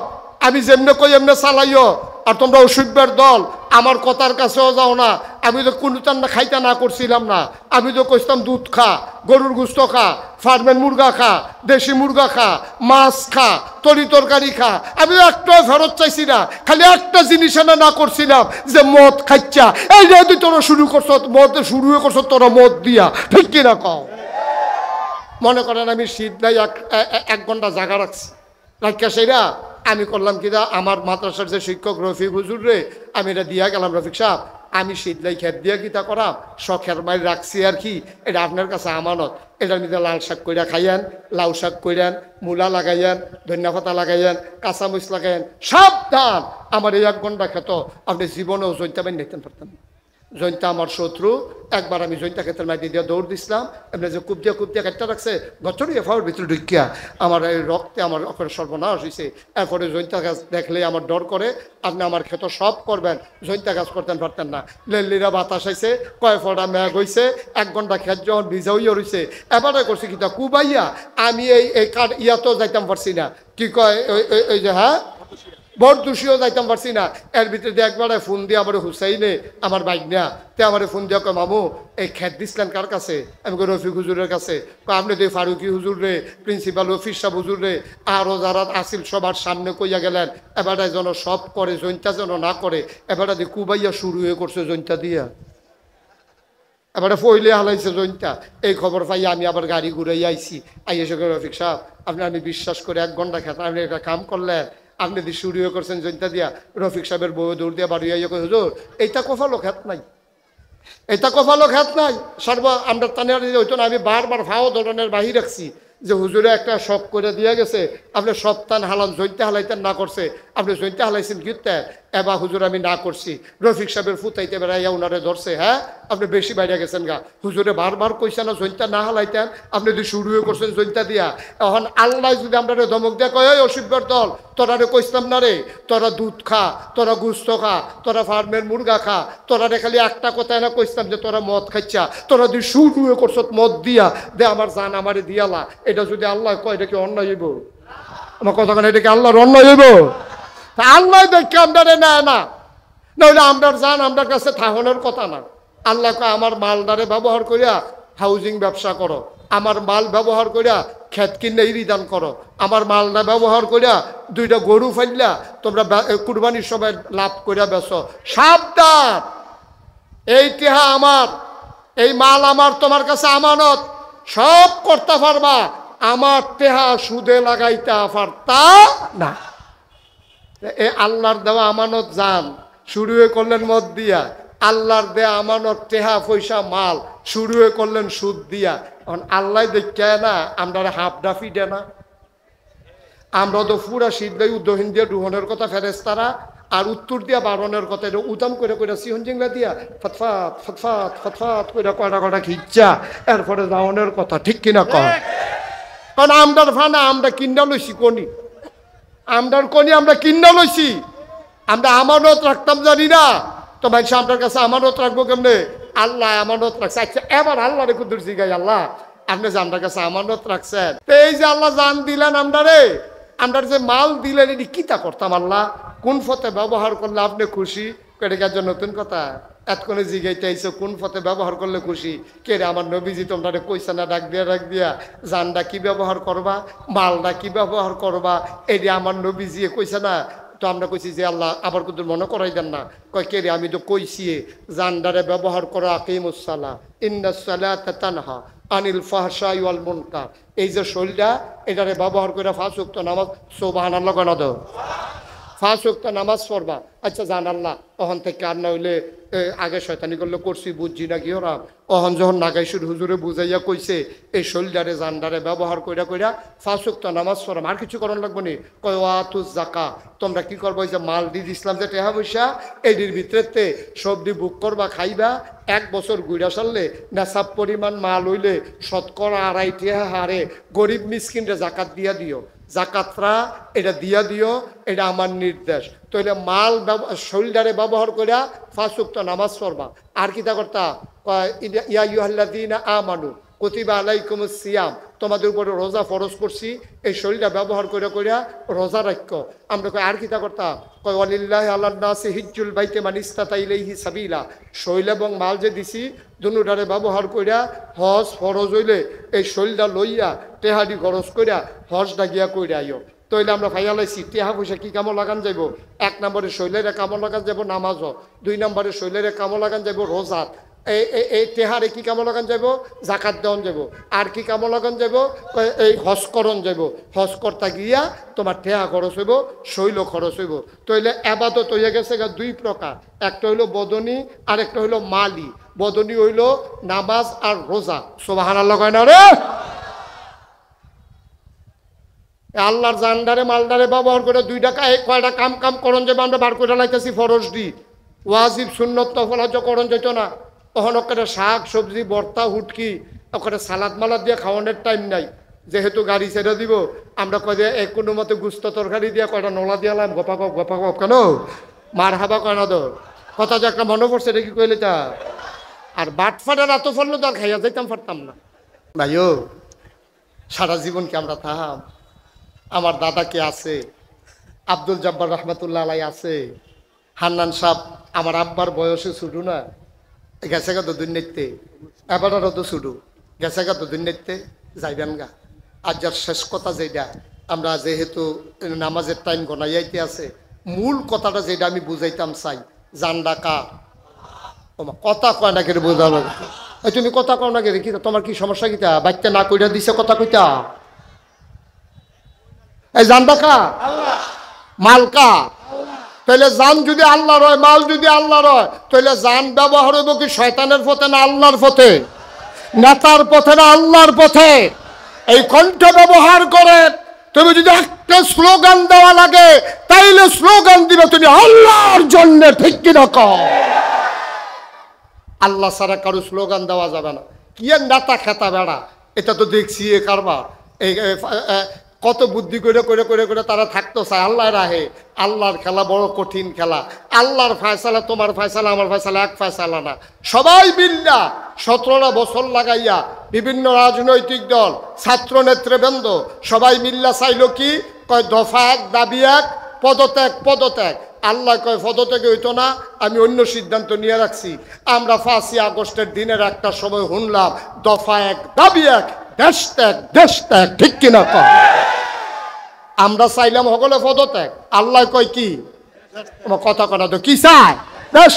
আমি যেমনে কই এমনে চালাইও। আর তোমরা অসুখের দল, আমার কথার কাছেও যাও না। আমি তো কোনো টান্না খাইতে না করছিলাম না, আমি তো কইতাম দুধ খা, গরুর গুস্ত খা, ফার্মের মুরগা খা, দেশি মুরগা খা, মাছ খা, তরি তরকারি খা। আমি একটাও ফেরত চাইছি না, খালি একটা জিনিস না করছিলাম যে মদ খাইচ্ছা। এই যে তুই তোরা শুরু করছ, মদ শুরু করছ তোরা মদ দিয়া, ঠিক কিনা কও? মনে করেন আমি শীত নাই 1 ঘন্টা জাগা রাখছি, রাখা সেরা আমি করলাম কিনা, আমার মাদ্রাসার যে শিক্ষক রফিক হুজুর রে আমি এটা দিয়া গেলাম, রফিক সাহেব আমি শীতলাই খেত দিয়া কিতা করাম, শখের মাই রাখছি আর কি, এটা আপনার কাছে আমানত। এটার মধ্যে লাল শাক কইরা খাইয়েন, লাউ শাক কইরেন, মূলা লাগাইয়েন, ধনিয়া পাতা লাগাইয়েন, কাঁচামরিচ লাগাইয়েন, সাবধান। আমার এই 1 ঘন্টা খেত আপনি জীবনেও জৈন্তা বাই নিতে পারতেন। জৈন্তা আমার শত্রু, একবার আমি জৈন্তা ক্ষেতের মাটি দিয়ে দৌড় দিছিলাম, এমনি যে কুপ দিয়া কাটটা রাখছে, গছড়িয়ে ফাওয়ার ভিতরে ঢুকিয়া আমার এই রক্তে আমার ওখানে সর্বনাশ হয়েছে। এরপরে জৈন্তা গাছ দেখলে আমার ডর করে, আপনি আমার ক্ষেত সব করবেন, জৈন্তা গাছ করতেন পারতেন না। লেল্লিরা বাতাস আইছে, কয় ফোঁটা মেঘ হয়েছে, 1 ঘন্টা ক্ষেত যখন ভিজাইয়া রয়েছে, এবারে করছি কিতা কুবাইয়া আমি এই কাঠ ইয়াতেও যাইতাম পারছি না। কি কয় ওই যে হ্যাঁ বড় দোষীও যাইতাম পারছি না। এর ভিতরে দিয়ে একবার ফোন দিয়ে আমার হুসাইনে আমার বাইক নেয়া তে আমার ফোন দিয়ে কয় মামু এই খেত দিছিলেন কার কাছে? আমি কই রফিক হুজুরের কাছে। আপনি তো ফারুকি হুজুর রে, প্রিন্সিপাল অফিস সাহেব হুজুর রে আরও যারা আসিল সবার সামনে কইয়া গেলেন এবারে যেন সব করে জৈন্তা যেন না করে। এবারে দিয়ে কুবাইয়া শুরু হয়ে করছে জৈন্তা দিয়া, এবারে ফইলে হালাইছে জৈন্তা। এই খবর পাই আমি আবার গাড়ি ঘুরাই আইছি। আই এসে রফিক সাহেব আমি বিশ্বাস করে 1 ঘন্টা খেত আপনি একটা কাম করলেন, আপনি দিয়ে শুরু করছেন জৈন্তা দিয়া। রফিক সাহেবের বউ দৌড় দিয়া বাড়ি আইয়া কই হুজুর এইটা কফালো খেত নাই, এটা কফালো খেত নাই। আমরা টানে হইতো না। আমি বারবার ভাও ধরনের বাহির রাখছি যে হুজুরে একটা শখ করে দিয়া গেছে, আপনি সপ্তাহ হালান জৈন্তে হালাইতেন না করছে, আপনি জৈন্তে হালাইছেন কিতে এবার হুজুর আমি না করছি। রফিক সাহেবের ফুতাইতে বেড়াইয়া উনারে ধরছে, হ্যাঁ আপনি বেশি বাইরে গেছেন গা, হুজুরে বারবার কইছে না জৈন্তা না হালাইতেন, আপনি যদি শুরু করছেন জৈন্তা দিয়া। এখন আল্লাহ যদি আমরা ধমক দেয়া কয় ওই অসিব্যর দল তোরা রে কইসলাম না রে, তোরা দুধ খা, তোরা গুস্ত খা, তোরা ফার্মের মুরগা খা, তোরা রে খালি একটা কথা না কইসলাম যে তোরা মদ খাইছা, তোরা যদি শুরু করছ মদ দিয়া দে আমার জান আমারে দিয়ালা। এটা যদি আল্লাহ কয় এটা কি অন্যায় হইব? আমার কথা কেন এটা কি আল্লাহর অন্যায় হইব? আল্লাহ দেখে আমরা নেয় না, নইলে আমরা জান আমার কাছে থাহনের কথা না। আল্লাহ কয় আমার মালদারে ব্যবহার করিয়া হাউজিং ব্যবসা করো, আমার মাল ব্যবহার করিয়া ক্ষেত কিনে ইরিদান করো, আমার মালটা ব্যবহার করিয়া 2টা গরু ফাইলা তোমরা কুরবানির সময় লাভ করিয়া বেচো। সাবধান, এই টেহা আমার, এই মাল আমার, তোমার কাছে আমানত, সব করতে পারবা, আমার টেহা সুদে লাগাইতে পারতা না। এ আল্লাহর দেওয়া আমানত জান শুরু করলেন মদ দিয়া, আল্লাহর দেয়া আমানত টেহা পয়সা মাল শুরু করলেন সুদ দিয়া। এখন আল্লাহ দেখে না আমরা হাফডা ফিডে না, আমরা তো পুরা শীতদায়ী উদ্দহিন দিয়ে ডুহনের কথা ফেরেস্তারা আর উত্তর দিয়া বারণের কথা এটা উদাম করে সিহন জিংলা দিয়া ফতফাত ফতফাত ফতফাত করে কয়টা কয়টা খিচ্ছা এরপরে যাওয়ানোর কথা, ঠিক কিনা কয়? কারণ আমরার ফানা আমরা কিনা লইছি কনি, আমরার কনি আমরা কিনা লইছি, আমরা আমানত রাখতাম জানি না তো ভাই আপনার কাছে আমানত রাখবো কেমনে? আল্লাহ আমানত রাখছে। আচ্ছা এবার আল্লাহ রে কুদুর জিগাই, আল্লাহ আপনি যে আপনার কাছে আমানত রাখছেন, এই যে আল্লাহ জান দিলেন আমরা রে, আমরা যে মাল দিলেন এটি কিতা করতাম আল্লাহ, কোন পথে ব্যবহার করলে আপনি খুশি? এটা জন্য নতুন কথা এতক্ষণে জিগাইতে আইসো কোন পথে ব্যবহার করলে খুশি? কে রে আমার নবীজি তোমরা কইছে না ডাক দিয়া জানটা কি ব্যবহার করবা, মালটা কি ব্যবহার করবা, এটি আমার নবীজি কইছে না। তো আমরা কইছি যে আল্লাহ আবার কিন্তু মনে করাই দেন না। কয় কে রে আমি তো কইছি জানডারে ব্যবহার করা আকিমুস সালাহ ইন্নাস সালাতা তানহা আনিল ফাহশাই ওয়াল মুনকার। এই যে শরীরটা এটারে ব্যবহার করে 5 ওয়াক্ত নামাজ, সুবহানাল্লাহ কনা দাও, 5 ওয়াক্ত নামাজ পড়বা। আচ্ছা জান আল্লাহ ওখান থেকে আর না হইলে আগে শয়তানি করলে করছি বুঝছি না কি ওরা, অহন যখন নাগাইশুর হুজুরে বুঝাইয়া কইছে এই শরীরটারে জানডারে ব্যবহার কইরা 5 ওয়াক্ত নামাজ পড়াম, আর কিছু করার লাগবে নি। কয় ওয়াতু জাকা, তোমরা কি করবো? যে মাল দিয়ে দিছিলাম যে টেহা পয়সা এটির ভিতরেতে সবজি বুক করবা খাইবা, 1 বছর ঘুরা সারলে নেশাব পরিমাণ মাল হইলে শতকরা 2.5 টেহা হারে গরিব মিসকিনরে জাকাত দিয়া দিও, জাকাতরা এটা দিয়া দিও, এটা আমার নির্দেশ। তাইলে মাল শরীরটারে ব্যবহার করিয়া 5 ওয়াক্ত নামাজ পড়বা। আর কিতা করতা? ইয়া আইয়ুহাল্লাযীনা আমানু কুতিবা আলাইকুমুস সিয়াম, তোমাদের উপরে রোজা ফরজ করছি, এই শরীরটা ব্যবহার করিয়া রোজা রাখো। আমরা কই আর কিতা করতা? কয় ওয়ালিল্লাহি আলান নাসি হিজ্জুল বাইতি মান ইসতাতা ইলাইহি সাবিলা, শরীর এবং মাল যে দিছি দুনুটারে ব্যবহার করিয়া হজ ফরজ হইলে এই শরীরটা লইয়া টেহাডি খরচ করিয়া হজটা গিয়া কইরা আইও। তইলে আমরা ফাইয়ালাইছি টেহা পয়সা কি কামো লাগান যাইব? 1 নম্বরে শৈলের কামো লাগান যাব নামাজও, 2 নম্বরে শৈলের কামো লাগান যাব রোজাত, এই তেহারে কি কামো লাগান যাব? জাকাত দেওয়ান যাব। আর কি কামো লাগান যাব? এই হজ করণ যাব। হজ করতে গিয়া তোমার টেহা খরচ হইব, শৈল খরচ হইব। তইলে আবাদত হইয়া গেছে 2 প্রকার, একটা হইল বদনী আর একটা হইল মালি। বদনী হইল নামাজ আর রোজা। সুবহানাল্লাহ কয় না রে? আল্লাহর জানডারে মালডারে ব্যবহার করে 2 টাকা কয়টা কাম করণ যাবে আমরা বার করে লাইতেছি ফরজ দি, ওয়াজিব সুন্নত নফল হজ করণ যেত না। তখন ওখানে শাক সবজি ভর্তা হুটকি ওখানে সালাদ মালাদ দিয়ে খাওয়ানোর টাইম নাই, যেহেতু গাড়ি ছেড়ে দিব আমরা কয় দিয়ে কোনো মতে গুস্ত তরকারি দিয়ে কয়টা নলা দিয়ালাম গপা গপ কেন মার হাবা কয় না দর কথা যে একটা মনে পড়ছে এটা কি কইলে তা। আর বাটফাটার এত ফললো তো আর খাইয়া যাইতাম পারতাম না ভাইও, সারা জীবন কি আমরা থাম? আমার দাদা কে আছে, আব্দুল জব্বার রহমতুল্লাহ আলাই আছে, হান্নান সাহেব আমার আব্বার বয়সে ছুটু না, গেছে গা তো দুর্নীতিতে, এবারও তো ছুটু গেছে গা তো দুর্নীতিতে যাইবেন গা। আর যার শেষ কথা যেটা, আমরা যেহেতু নামাজের টাইম গনাইয়াইতে আছে, মূল কথাটা যেটা আমি বুঝাইতাম চাই, জান ডাকা কথা কয় না কেটে বোঝানো। তুমি কথা কও না কেটে, কি তোমার কি সমস্যা? কিতা বাচ্চা না কইরা দিছে কথা কইতা? এই জান ডাকা মালকা, তাহলে জান যদি আল্লাহর হয়, মাল যদি আল্লাহর হয়, তাহলে জান ব্যবহার হইব কি শয়তানের পথে না আল্লাহর পথে? নেতার পথে না আল্লাহর পথে? এই কণ্ঠ ব্যবহার করে তুমি যদি একটা স্লোগান দেওয়া লাগে, তাইলে স্লোগান দিবে তুমি আল্লাহর জন্য, ঠিক কি রকম? আল্লাহ ছাড়া কারো স্লোগান দেওয়া যাবে না। কি আর নেতা খেতা বেড়া, এটা তো দেখছি এ কারবার। এই কত বুদ্ধি করে করে করে করে তারা থাকতো চায় আল্লাহ রাহে। আল্লাহর খেলা বড় কঠিন খেলা। আল্লাহর ফয়সালা তোমার ফয়সালা আমার ফয়সালা এক ফয়সালা না। সবাই মিল্লা 17টা বছর লাগাইয়া বিভিন্ন রাজনৈতিক দল, ছাত্র নেতৃবৃন্দ সবাই মিল্লা চাইল কি, কয় দফা এক দাবি এক, পদত্যাগ পদত্যাগ। আল্লাহ কয় পদত্যাগ হইতো না, আমি অন্য সিদ্ধান্ত নিয়ে রাখছি। আমরা 5ই আগস্টের দিনের একটা সময় শুনলাম দফা এক দাবি এক, দেশ ত্যাগ দেশ ত্যাগ, ঠিক কিনা কয়? আমরা চাইলাম সকলে পদত্যাগ, আল্লাহ কয় কি কথা কথা তো কি চায় দেশ।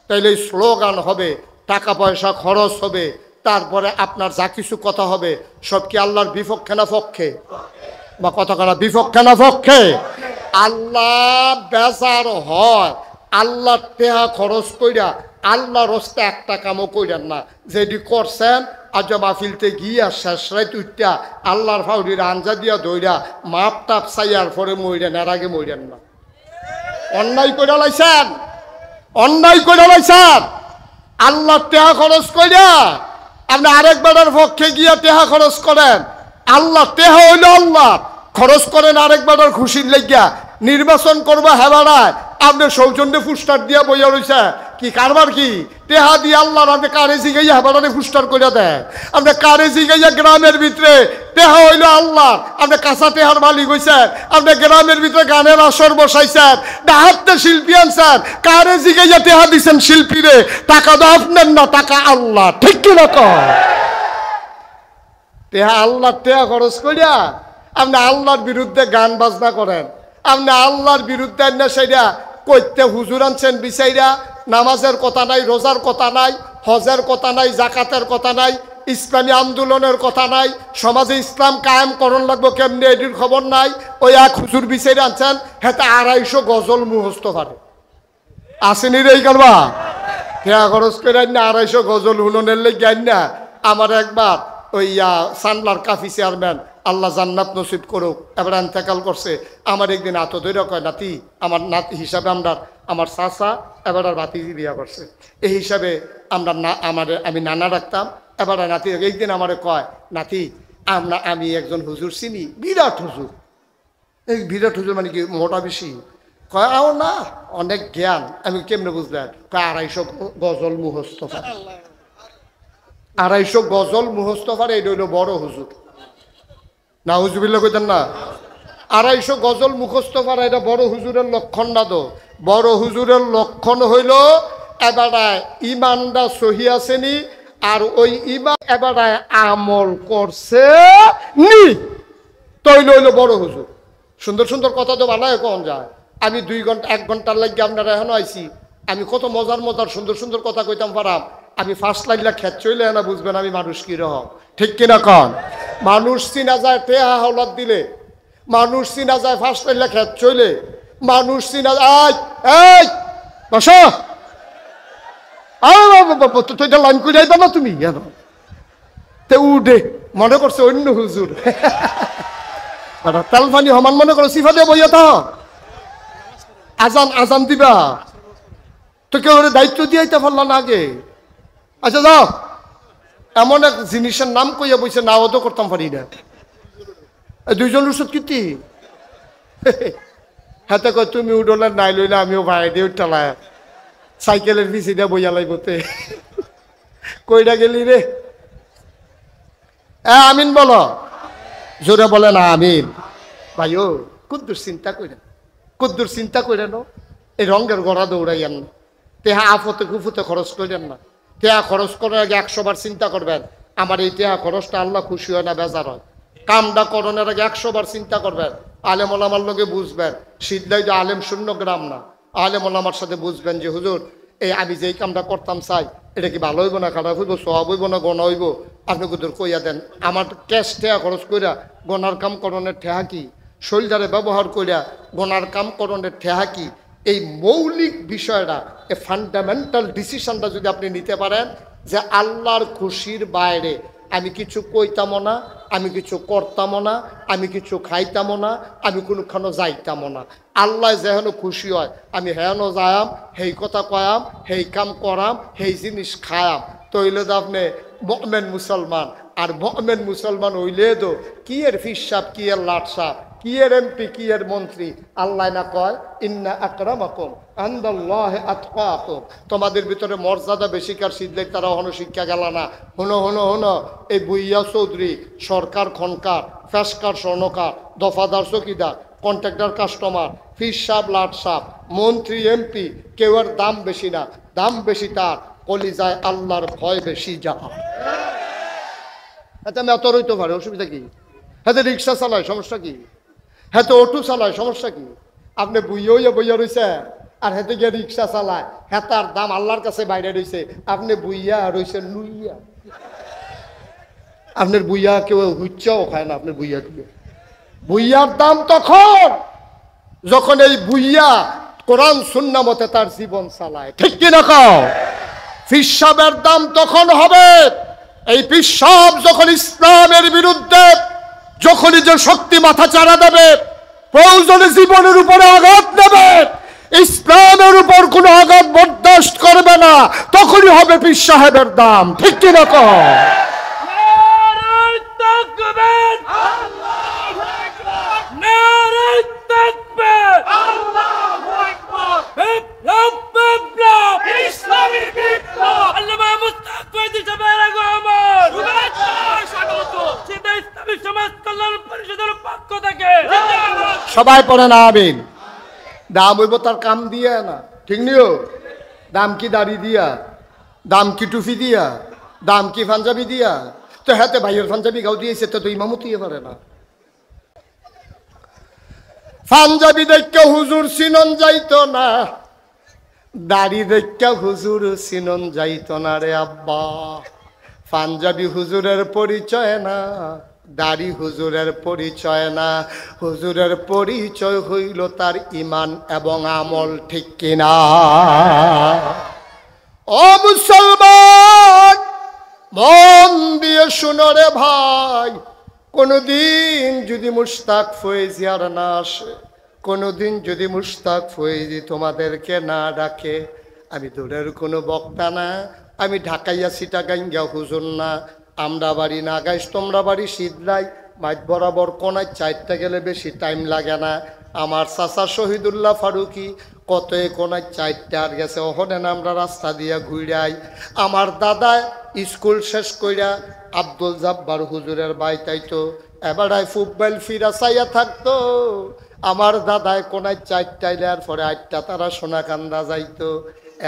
তাইলে স্লোগান হবে, টাকা পয়সা খরচ হবে, তারপরে আপনার যা কিছু কথা হবে সব কি আল্লাহর বিপক্ষে না পক্ষে? বা কথা কথা বিপক্ষে না পক্ষে? আল্লাহ বেজার হয়, আল্লাহ টেহা খরচ কইরা আল্লাহর রাস্তায় একটা কামও কইরেন না। যেটি করছেন আজ মাহফিলতে গিয়া শেষ রাত উঠা আল্লাহর ফাউরির আঞ্জা দিয়া দইরা মাপ টাপ চাইয়ার পরে মইরেন, এর আগে মইরেন না। অন্যায় কইরা লাইছেন, অন্যায় কইরা লাইছেন। আল্লাহ টেহা খরচ কইরা আপনি আরেক বেড়ার পক্ষে গিয়া টেহা খরচ করেন। আল্লাহ টেহা হইল আল্লাহ, খরচ করেন আরেক বেড়ার খুশির লেগিয়া। নির্বাচন করবা হেবাড়ায় আপনি সৌজন্যে ফুস্টার দিয়া বইয়া রয়েছে, কি কারবার কি? টেহা দিয়ে আল্লাহর আপনি কারে জিগাইয়া হেবাড়ারে ফুস্টার করে দেয়। আপনি কারে জিগাইয়া গ্রামের ভিতরে টেহা হইল আল্লাহ, আপনি কাঁচা টেহার মালিক হইছেন। আপনি গ্রামের ভিতরে গানের আসর বসাইছেন, ডাহাতে শিল্পী আনছেন, কারে জিগাইয়া টেহা দিচ্ছেন শিল্পীরে? টাকা তো আপনার না, টাকা আল্লাহ, ঠিক কিরকম? টেহা আল্লাহ টেহা খরচ করিয়া আপনি আল্লাহর বিরুদ্ধে গান বাজনা করেন। আপনি আল্লাহর বিরুদ্ধে না সেটা কইতে হুজুর আনছেন বিচাইরা। নামাজের কথা নাই, রোজার কথা নাই, হজের কথা নাই, জাকাতের কথা নাই, ইসলামী আন্দোলনের কথা নাই, সমাজে ইসলাম কায়েম করণ লাগবো কেমনি এটির খবর নাই। ওই এক হুজুর বিচাইরা আনছেন, হেতে 250 গজল মুখস্থ পারে। আসেনি রে এই কারবা টেহা খরচ করে না 250 গজল হুননের লেগে আইন না। আমার একবার ওই সানলার কাফি চেয়ারম্যান, আল্লাহ জান্নাত নসিব করুক, এবার ইন্তেকাল করছে। আমার একদিন আত ধরে কয়, নাতি আমার নাতি হিসাবে আমরা, আমার চাচা এবার আর ভাতিজি বিয়া করছে, এই হিসাবে আমরা না আমি নানা রাখতাম। এবার নাতি একদিন আমারে কয়, নাতি আমি একজন হুজুর চিনি, বিরাট হুজুর। এই বিরাট হুজুর মানে কি মোটা বেশি? কয় আও না, অনেক জ্ঞান। আমি কেমনে বুঝলেন? কয় 250 গজল মুখস্থ পারে। 250 গজল মুখস্থ পারে, এটা হইল বড় হুজুর। না হুজুবিল্লা কইতেন না? 250 গজল মুখস্থ পারা এটা বড় হুজুরের লক্ষণ না। তো বড় হুজুরের লক্ষণ হইল এবারায় ইমানটা সহি আসেনি, আর ওই ইমান এবারায় আমল করছে নি, তৈল হইল বড় হুজুর। সুন্দর সুন্দর কথা তো বানায় কখন যায়। আমি 2 ঘন্টা 1 ঘন্টার লাগিয়ে আপনারা এখনো আইছি, আমি কত মজার মজার সুন্দর সুন্দর কথা কইতাম পারাম। আমি ফার্স্ট লাইনটা খেত চইলে না বুঝবেন আমি মানুষ কি রকম, ঠিক কিনা কন? মানুষ চিনা যায় টেহা হাওলাত দিলে, মানুষ চিনা যায় ফার্স্ট লাইনটা খেত চইলে, মানুষ চিনা যায় এই বসো তুই লাইন করে যাইবা না তুমি তে উঠে মনে করছে অন্য হুজুর। তেল পানি সমান মনে করো, সিফা দিয়ে বইয়া তো আজান আজান দিবা তো কেউ দায়িত্ব দিয়াইতে পারল না আগে। আচ্ছা যাও, এমন এক জিনিসের নাম কইয়া বইছে, নাও তো করতাম পারি না। 2 জন ওষুধ কীর্তি হাতে কয় তুমি উঠলে নাই লইলে আমিও ভাই দিয়ে উঠালায় সাইকেলের পিছিয়ে বইয়া লাইবতে। কইটা গেলি রে? আমিন বলো, জোরে বলে না আমিন। ভাই ও কোন দুশ্চিন্তা কইরা কদ্দুর চিন্তা করেন এই রঙের গড়া দৌড়াইয়েন না, তেহা আফতে কুফুতে খরচ করেন না। তেহা খরচ করার আগে 100 বার চিন্তা করবেন আমার এই তেহা খরচটা আল্লাহ খুশি হয় না বেজার হয়। কামটা করণের আগে 100 বার চিন্তা করবেন। আলেম ওলামার লোকে বুঝবেন, সিদ্ধাই যে আলেম শূন্য গ্রাম না, আলেম ওলামার সাথে বুঝবেন যে হুজুর এই আমি যেই কামটা করতাম চাই এটা কি ভালো হইব না খারাপ হইব, সওয়াব হইব না গণা হইব, আপনি কুদুর কইয়া দেন। আমার ক্যাশ ঠেয়া খরচ কইরা গনার কাম করণের ঠেহা কি, শরীরটারে ব্যবহার কইরা গনার কাম করণের ঠেহা কি, এই মৌলিক বিষয়টা, এই ফান্ডামেন্টাল ডিসিশনটা যদি আপনি নিতে পারেন যে আল্লাহর খুশির বাইরে আমি কিছু কইতামও না, আমি কিছু করতামও না, আমি কিছু খাইতামও না, আমি কোনোখানো যাইতামও না, আল্লাহ যেহেন খুশি হয় আমি হেন যায়াম, হেই কথা কয়াম, হেই কাম করাম, হেই জিনিস খায়াম। তো হইলে তো আপনি মুমিন মুসলমান। আর মুমিন মুসলমান হইলে তো কি এর ফিসাব, কি এর লাটসাপ, কি এর এমপি, কি এর মন্ত্রী, আল্লাহ না কয় ইন্না আকরামাকুম ইনদাল্লাহি আতকাকুম, তোমাদের ভিতরে মর্যাদা বেশিকার সিদ্ধের তারা হনো শিক্ষা গেল না। হনো হনো হনো এই বুইয়া চৌধুরী, সরকার খনকার, ফেসকার স্বর্ণকার, দফাদার চকিদার, কন্ট্রাক্টর কাস্টমার, ফিসাব লাটসাপ, মন্ত্রী এমপি, কেউ এর দাম বেশি না, দাম বেশি তার কলিজায় আল্লাহর ভয় বেশি যা। হ্যাঁ আমি এত রইতে পারে, অসুবিধা কি? হ্যাঁ রিক্সা চালায়, সমস্যা কি? হ্যাঁ অটো চালায়, সমস্যা কি? আপনি বইয়া বইয়া রয়েছে আর হেঁটে গিয়ে রিক্সা চালায়, হ্যাঁ তার দাম আল্লাহর কাছে বাইরে রয়েছে, আপনি বুইয়া রয়েছেন নুইয়া। আপনার বুইয়া কেউ হুচ্চাও খায় না, আপনার বুইয়া দিয়ে বুইয়ার দাম তখন যখন এই বুইয়া কোরআন সুন্নাহ মতে তার জীবন চালায়, ঠিক কিনা কও? ফিসাবের দাম তখন হবে এই ফিসাব যখন ইসলামের বিরুদ্ধে যখনই যে শক্তি মাথা চাড়া দেবে, প্রয়োজনে জীবনের উপরে আঘাত দেবে, ইসলামের উপর কোনো আঘাত বরদাস্ত করবে না, তখনই হবে পীর সাহেবের দাম, ঠিক কিনা কও? সবাই পড়েন আমিন। দাম হইব তার কাম দিয়া না, ঠিক নিও? দাম কি দাড়ি দিয়া, দাম কি টুপি দিয়া, দাম কি পাঞ্জাবি দিয়া? তো হাতে ভাইয়ের পাঞ্জাবি গাও দিয়েছে, তো ইমামতি পারে না। পাঞ্জাবি দেখা হুজুর চিনন যাইতো না, দাড়ি দেখা হুজুর চিনন যাইতো না রে আব্বা। পাঞ্জাবি হুজুরের পরিচয় না, দাড়ি হুজুরের পরিচয় না, হুজুরের পরিচয় হইল তার ইমান এবং আমল, ঠিক কিনা? ও মুসলমান মন দিয়ে শুনো রে ভাই, কোনদিন যদি মুশতাক ফয়েজি আর না আসে, কোনদিন যদি মুশতাক ফয়েজি তোমাদেরকে না ডাকে, আমি দূরের কোনো বক্তা না, আমি ঢাকাইয়া সিটাগাঙ্গা হুজুর না, আমরা বাড়ি নাগাইশ, তোমরা বাড়ি শীতলাই, মাইট বরাবর কোনায় চারটা গেলে বেশি টাইম লাগে না। আমার চাচা শহীদুল্লাহ ফারুকি কত কোনায় চারটা আর গেছে, ওখানে আমরা রাস্তা দিয়া ঘুরাই। আমার দাদা স্কুল শেষ কইরা আব্দুল জাব্বার হুজুরের বাইতাইতো, এবারায় ফুটবল ফিরা চাইয়া থাকতো। আমার দাদায় কোনায় চারটায় দেওয়ার পরে 8টা তারা সোনাকান্দা যাইতো।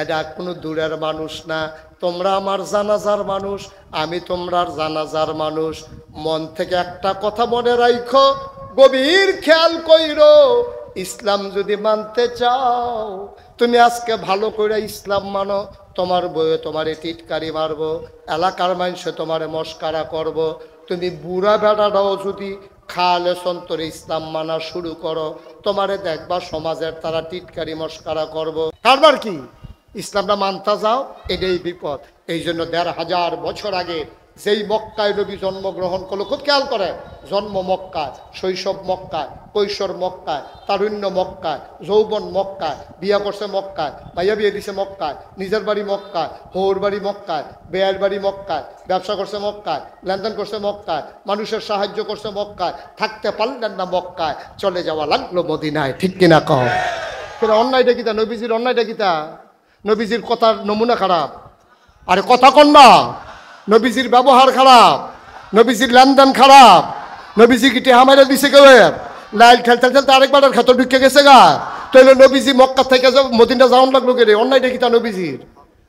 এটা কোনো দূরের মানুষ না, তোমরা আমার জানাজার মানুষ, আমি তোমরার জানাজার মানুষ। মন থেকে একটা কথা মনে রাখো, গভীর খেয়াল কইরো, ইসলাম যদি মানতে চাও, তুমি আজকে ভালো করে ইসলাম মানো, তোমার বইয়ে তোমারে টিটকারি মারবো, এলাকার মানুষে তোমারে মস্কারা করব। তুমি বুড়া বেড়াটাও যদি খালে সন্তরে ইসলাম মানা শুরু করো, তোমারে দেখবা সমাজের তারা টিটকারি মস্কারা করব। কারবার কি ইসলামটা মানতে যাও, এটাই বিপদ। এই জন্য 1500 বছর আগে যেই মক্কায় নবী জন্মগ্রহণ করলো, খুব খেয়াল করে, জন্ম মক্কায়, শৈশব মক্কায়, কৈশোর মক্কায়, তারুণ্য মক্কায়, যৌবন মক্কায়, বিয়া করছে মক্কায়, ভাইয়া বিয়ে দিছে মক্কায়, নিজের বাড়ি মক্কায়, হৌর বাড়ি মক্কায়, বেয়ার বাড়ি মক্কায়, ব্যবসা করছে মক্কায়, লেনদেন করছে মক্কায়, মানুষের সাহায্য করছে মক্কায়, থাকতে পারলেন না মক্কায়, চলে যাওয়া লাগলো মদিনায়, ঠিক কিনা কও? অন্যায়টা কিতা? নবীজির অন্যায়টা কিতা? নবীজির কথার নমুনা খারাপ, আরে কথা কন না। নবীজির ব্যবহার খারাপ, নবীজির লেনদেন খারাপ, নবীজি কি টেহা মাইরা দিছে কেউ? লাইল ঠেলতে ঠেলতে আরেকবার খাতর ঢুকে গেছে গা, তাহলে নবীজি মক্কা থেকে মদিনা যাওয়ান লাগলো কে রে? অন্যায়টা কি তা নবীজির?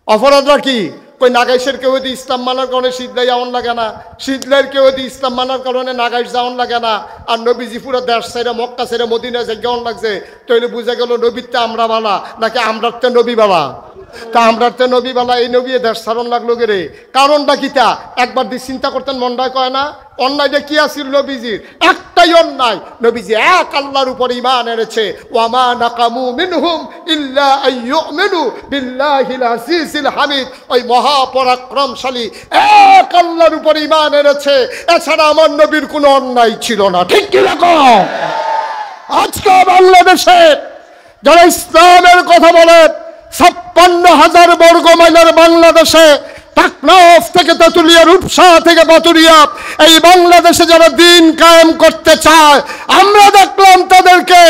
অপরাধরা কি? কই নাগাইশের কেউ যদি ইসলাম মানার কারণে শীতলাই যাওয়ান লাগে না, শীতলাইয়ের কেউ যদি ইসলাম মানার কারণে নাগাইশ যাওয়ান লাগে না, আর নবীজি পুরো দেশ ছেড়ে মক্কা ছেড়ে মদিনা যাওয়ান লাগছে, তাহলে বুঝা গেল নবীরতে আমরা বালা নাকি আমরাতে নবী বালা? তা আমরাতে নবী বালা, এই নবী দেশ ছাড়ন লাগলো গে রে? কারণটা কি তা একবার দিয়ে চিন্তা করতেন? মনটায় কয় না অন্যায়টা কি আছিল নবীজির? একটাই অন্যায়, নবীজি এক আল্লাহর উপর ঈমান এনেছে। ওয়ামা নাকামু মিনহুম ইল্লা আইয়ুমিনু বিল্লাহিল আজিজিল হামিদ, ওই মহাপরাক্রমশালী এক আল্লাহর উপর ঈমান এনেছে, এছাড়া আমার নবীর কোনো অন্যায় ছিল না। ঠিক কি রকম আজকে বাংলাদেশে যারা ইসলামের কথা বলে, 56,000 বর্গ মাইলের বাংলাদেশে, টাকনাফ থেকে তেতুলিয়া, রূপসা থেকে পাতুরিয়া, এই বাংলাদেশে যারা দিন কায়েম করতে চায়, আমরা দেখলাম তাদেরকে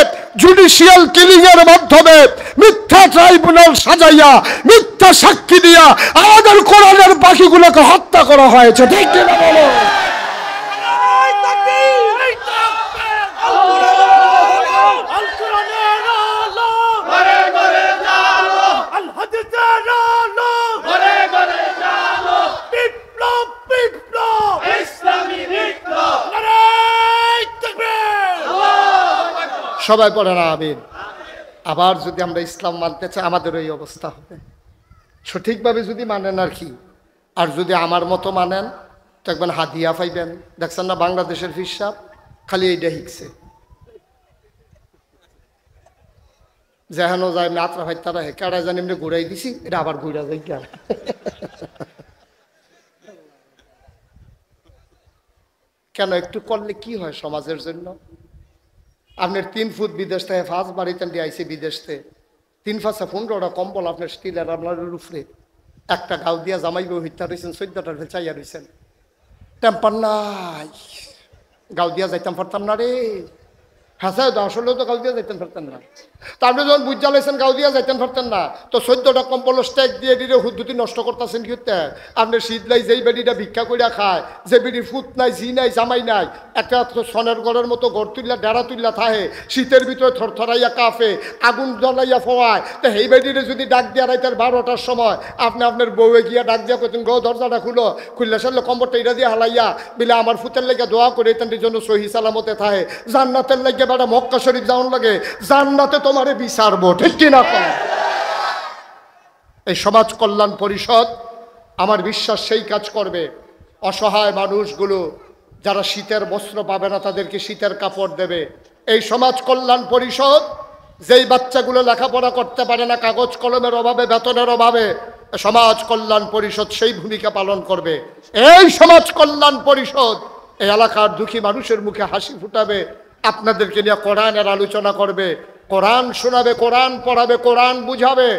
জুডিশিয়াল কিলিং এর মাধ্যমে মিথ্যা ট্রাইব্যুনাল সাজাইয়া মিথ্যা সাক্ষী দিয়া আমাদের কোরআনের পাখিগুলোকে হত্যা করা হয়েছে। ঠিক কিনা বলো? সবাই পড়ে না আমিন। আবার যদি আমরা ইসলাম মানতে চাই আমাদের এই অবস্থা হবে। সঠিকভাবে যদি মানেন আর কি, আর যদি আমার মতো মানেন দেখবেন হাদিয়া পাইবেন। দেখছেন না বাংলাদেশের হিসাব খালি এইটা শিখছে, যেহেন যায় মাত্রা হয় তারা কেড়ায় জানি এমনি ঘুরাই দিছি, এটা আবার ঘুরা যাই কেন? কেন একটু করলে কি হয় সমাজের জন্য? আপনার 3 ফুট বিদেশ থেকে 5 বাড়িতে দিয়ে আইসি বিদেশ থেকে 3 ফাঁসা 15টা কম্বল আপনার স্টিলের আপনার উপরে একটা গাও দিয়া জামাইবে হত্যা রয়েছেন, 14টার চাইয়া রয়েছেন, টেম্পার নাই, গাও দিয়া যাইতাম পারতাম না রে। হ্যাঁ স্যার আসলেও তো গাও দিয়া যাইতেন পারতেন না, তা আপনি যখন বুঝা লাইছেন গাও দিয়া যাইতেন পারতেন না, তো 14টা কম্বল স্ট্যাক দিয়ে দিলে হুদ্দুতি নষ্ট করতেছেন কি হতে? আপনি শীত লাই যেই বেডিটা ভিক্ষা করিয়া খায়, যে বেডির ফুট নাই, জি নাই, জামাই নাই, একটা সনের ঘরের মতো ঘর তুললা ডেরা তুললা থাহে, শীতের ভিতরে থরথরাইয়া কাফে, আগুন জ্বলাইয়া ফোয়ায়, তো এই বেডিরে যদি ডাক দিয়া রাইতের 12টার সময় আপনি আপনার বউয়ে গিয়া ডাক দিয়া করতেন গো দরজাটা খুললে সারলে কম্বরটা এটা দিয়ে হালাইয়া বিলে আমার ফুতের লেগে দোয়া করে তাদের জন্য সহি সালামতে থাহে, জান্নাতের লেগে বেটা মক্কা শরীফ যাওয়ার লাগে, জান্নাতে তোমারে বিচারবো। ঠিক কিনা? এই সমাজ কল্যাণ পরিষদ আমার বিশ্বাস সেই কাজ করবে। অসহায় মানুষগুলো যারা শীতের বস্ত্র পাবে না তাদেরকে শীতের কাপড় দেবে। এই সমাজ কল্যাণ পরিষদ যেই বাচ্চাগুলো লেখাপড়া করতে পারে না কাগজ কলমের অভাবে, বেতনের অভাবে, সমাজ কল্যাণ পরিষদ সেই ভূমিকা পালন করবে। এই সমাজ কল্যাণ পরিষদ এই এলাকার দুঃখী মানুষের মুখে হাসি ফুটাবে, আপনাদেরকে নিয়ে কোরআনের আলোচনা করবে, কোরআন শোনাবে, কোরআন পড়াবে, কোরআন বুঝাবে।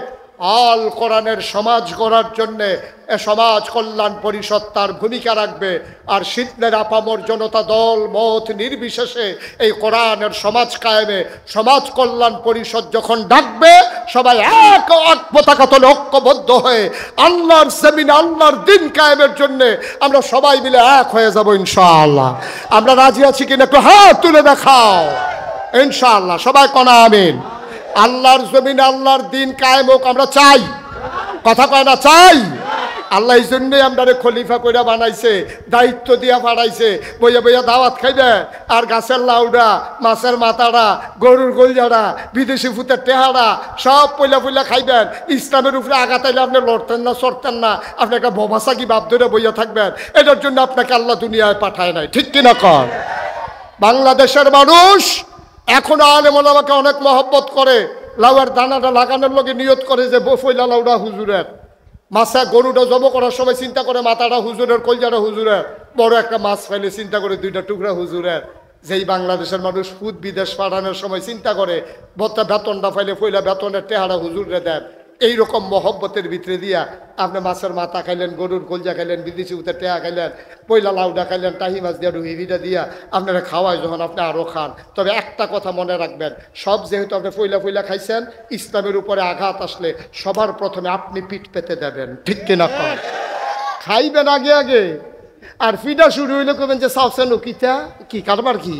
আল কোরআনের সমাজ গড়ার জন্যে এ সমাজ কল্যাণ পরিষদ তার ভূমিকা রাখবে। আর শীতলের আপামর জনতা দল মত নির্বিশেষে এই কোরআনের সমাজ কায়েমে সমাজ কল্যাণ পরিষদ যখন ডাকবে, সবাই এক পতাকা তলে ঐক্যবদ্ধ হয়ে আল্লাহর জমিনে আল্লাহর দিন কায়েমের জন্যে আমরা সবাই মিলে এক হয়ে যাব ইনশাআল্লাহ। আমরা রাজি আছি কিনা একটু হাত তুলে দেখাও ইনশাআল্লাহ। সবাই কনা আমিন। আল্লাহর জমিনে আল্লাহর দিন কায়েম হোক আমরা চাই, কথা কয় না চাই। আল্লাহ এই জন্যই আমরা খলিফা কইরা বানাইছে, দায়িত্ব দিয়া পাঠাইছে, বইয়া বইয়া দাওয়াত খাইবে আর গাছের লাউডা, মাছের মাথাটা, গরুর গোলজাড়া, বিদেশি ফুতের টেহারা সব পয়লা পয়লা খাইবেন। ইসলামের উপরে আঘাত আইলে আপনি লড়তেন না, চড়তেন না, আপনি একটা ববাসাকি বাপ ধরে বইয়া থাকবেন। এটার জন্য আপনাকে আল্লাহ দুনিয়ায় পাঠায় নাই। ঠিক কিনা কর? বাংলাদেশের মানুষ এখনো আলেম ওলামাকে অনেক মহব্বত করে, লাউয়ের দানাটা লাগানোর লগে নিয়ত করে যে বফইলা লাউডা হুজুরের, মাছা গরুটা জব করার সময় চিন্তা করে মাথাটা হুজুরের, কলজাটা হুজুরের, বড় একটা মাছ পাইলে চিন্তা করে 2টা টুকরা হুজুরের। যেই বাংলাদেশের মানুষ ফুদ বিদেশ পাঠানোর সময় চিন্তা করে বত্তা বেতনটা পাইলে পয়লা বেতনের টেহারা হুজুরে দেন। এইরকম মহব্বতের ভিতরে দিয়া আপনি মাছের মাথা খাইলেন, গরুর কলজা খাইলেন, বিদেশি উতের টেহা খাইলেন, পয়লা লাউডা খাইলেন, টাহি মাছ দিয়া রুহিভিটা দিয়া আপনারা খাওয়ায় যখন আপনি আরও খান। তবে একটা কথা মনে রাখবেন, সব যেহেতু আপনি পয়লা পয়লা খাইছেন, ইসলামের উপরে আঘাত আসলে সবার প্রথমে আপনি পিঠ পেতে দেবেন। ঠিক কিনা কন? খাইবেন আগে আগে, আর ফিডা শুরু হইলে কবেন যে সাউসেন কিতা কি কারবার কি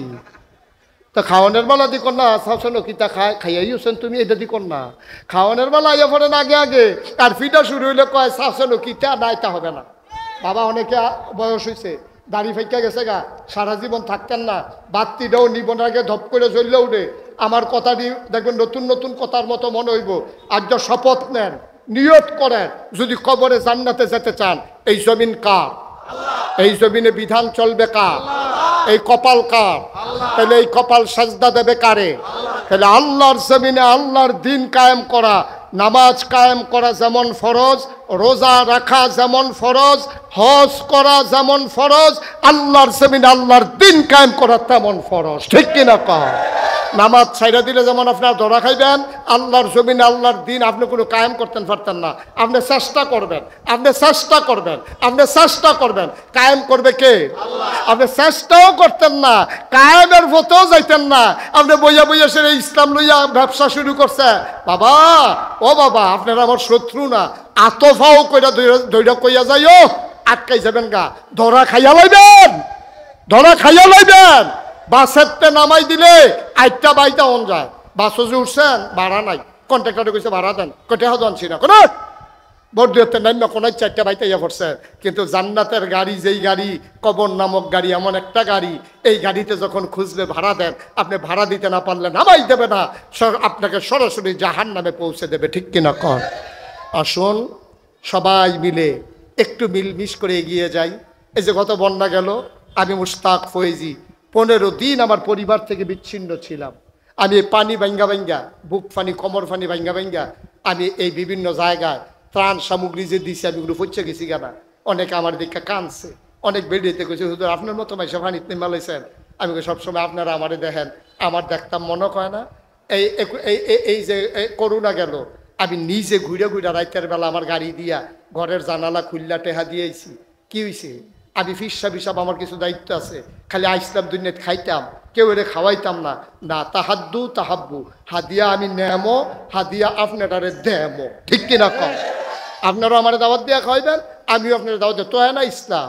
তো খাওয়ানোর বেলা দি কর না শাসন কিতা খাইয়াই হোসেন তুমি এটা দি কর না খাওয়ানোর বেলা ইয়ে পড়েন আগে আগে আর ফিটা শুরু হইলে কয় শাসন কিতা নাই তা হবে না। বাবা অনেকে বয়স হয়েছে দাড়ি ফাইকা গেছে গা সারা জীবন থাকতেন না বাত্তিটাও নিবন আগে ধপ করে চললে উঠে আমার কথাটি দেখবেন নতুন নতুন কথার মতো মনে হইব। আজ শপথ নেন নিয়ত করেন যদি কবরে জান্নাতে যেতে চান এই জমিন কার? এই জমিনে বিধান চলবে কার? এই কপাল কার? তাহলে এই কপাল সাজদা দেবে কারে? তাহলে আল্লাহর জমিনে আল্লাহর দিন কায়েম করা, নামাজ কায়েম করা যেমন ফরজ, রোজা রাখা যেমন ফরজ, হজ করা যেমন ফরজ, আল্লাহর জমিনে আল্লাহর দিন কায়েম করা তেমন ফরজ। ঠিক কিনা কর? নামাজ ছাইড়া দিলে যেমন আপনার ধরা খাইবেন, আল্লাহর জমিনে আল্লাহর দিন আপনি কোনো কায়েম করতেন পারতেন না। আপনি চেষ্টা করবেন, আপনি চেষ্টা করবেন, আপনি চেষ্টা করবেন, কায়েম করবে কে? আপনি চেষ্টাও করতেন না, কায়েমের মতেও যাইতেন না। আপনি বইয়া বইয়া সে ইসলাম লইয়া ব্যবসা শুরু করছে। বাবা ও বাবা আপনারা আমার শত্রু না, আতফাও কইরা ধৈর্য কইয়া যাইও আটকাই যাবেন গা, ধরা খাইয়া লাইবেন, ধরা খাইয়া লাইবেন। বাসেরতে নামাই দিলে আইটা বাইটা অন যায়। বাসও যে উঠছেন ভাড়া নাই, কন্ট্রাক্টরে কইছে ভাড়া দেন, কটে হাজার আনছি না কোনো বর্দিয়তে নাম না কোনো চারটা বাইতে ইয়া পড়ছে। কিন্তু জান্নাতের গাড়ি যেই গাড়ি কবর নামক গাড়ি এমন একটা গাড়ি, এই গাড়িতে যখন খুঁজলে ভাড়া দেন আপনি ভাড়া দিতে না পারলে নামাই দেবে না, আপনাকে সরাসরি জাহান নামে পৌঁছে দেবে। ঠিক কিনা কর? আসুন সবাই মিলে একটু মিলমিশ করে এগিয়ে যাই। এই যে গত বন্যা গেল, আমি মুশতাক ফয়েজি 15 দিন আমার পরিবার থেকে বিচ্ছিন্ন ছিলাম। আমি পানি ভাঙ্গা ভাঙ্গা, বুক ফানি কোমর ফানি ভাঙ্গা ভাঙ্গা আমি এই বিভিন্ন জায়গায় ত্রাণ সামগ্রী যে দিছি আমি ওগুলো পৌঁছে গেছি কেনা। অনেকে আমার দিকে কানছে, অনেক বেরিয়েতে কইছে হুজুর আপনার মতো মাইসা ফানি মালাইছেন। আমি সবসময় আপনারা আমারে দেখেন, আমার দেখতাম মনে হয় না। এই এই যে করোনা গেল, আমি নিজে ঘুরে ঘুরে রাইতের বেলা আমার গাড়ি দিয়া ঘরের জানালা খুল্লা টেহা দিয়েছি। কি হয়েছে? আমি ফিসাব হিসাব আমার কিছু দায়িত্ব আছে, খালি আইসলাম দুনিয়াত খাইতাম, কেউ এরে খাওয়াইতাম না। না তাহাদ্দু তাহাব্বু, হাদিয়া আমি নেমো, হাদিয়া আপনারে দেমো। ঠিক কিনা কম? আপনারা আমার দাওয়াত দিয়া খাওয়াইবেন, আমিও আপনার দাওয়াত দিয়ে তো না ইসলাম।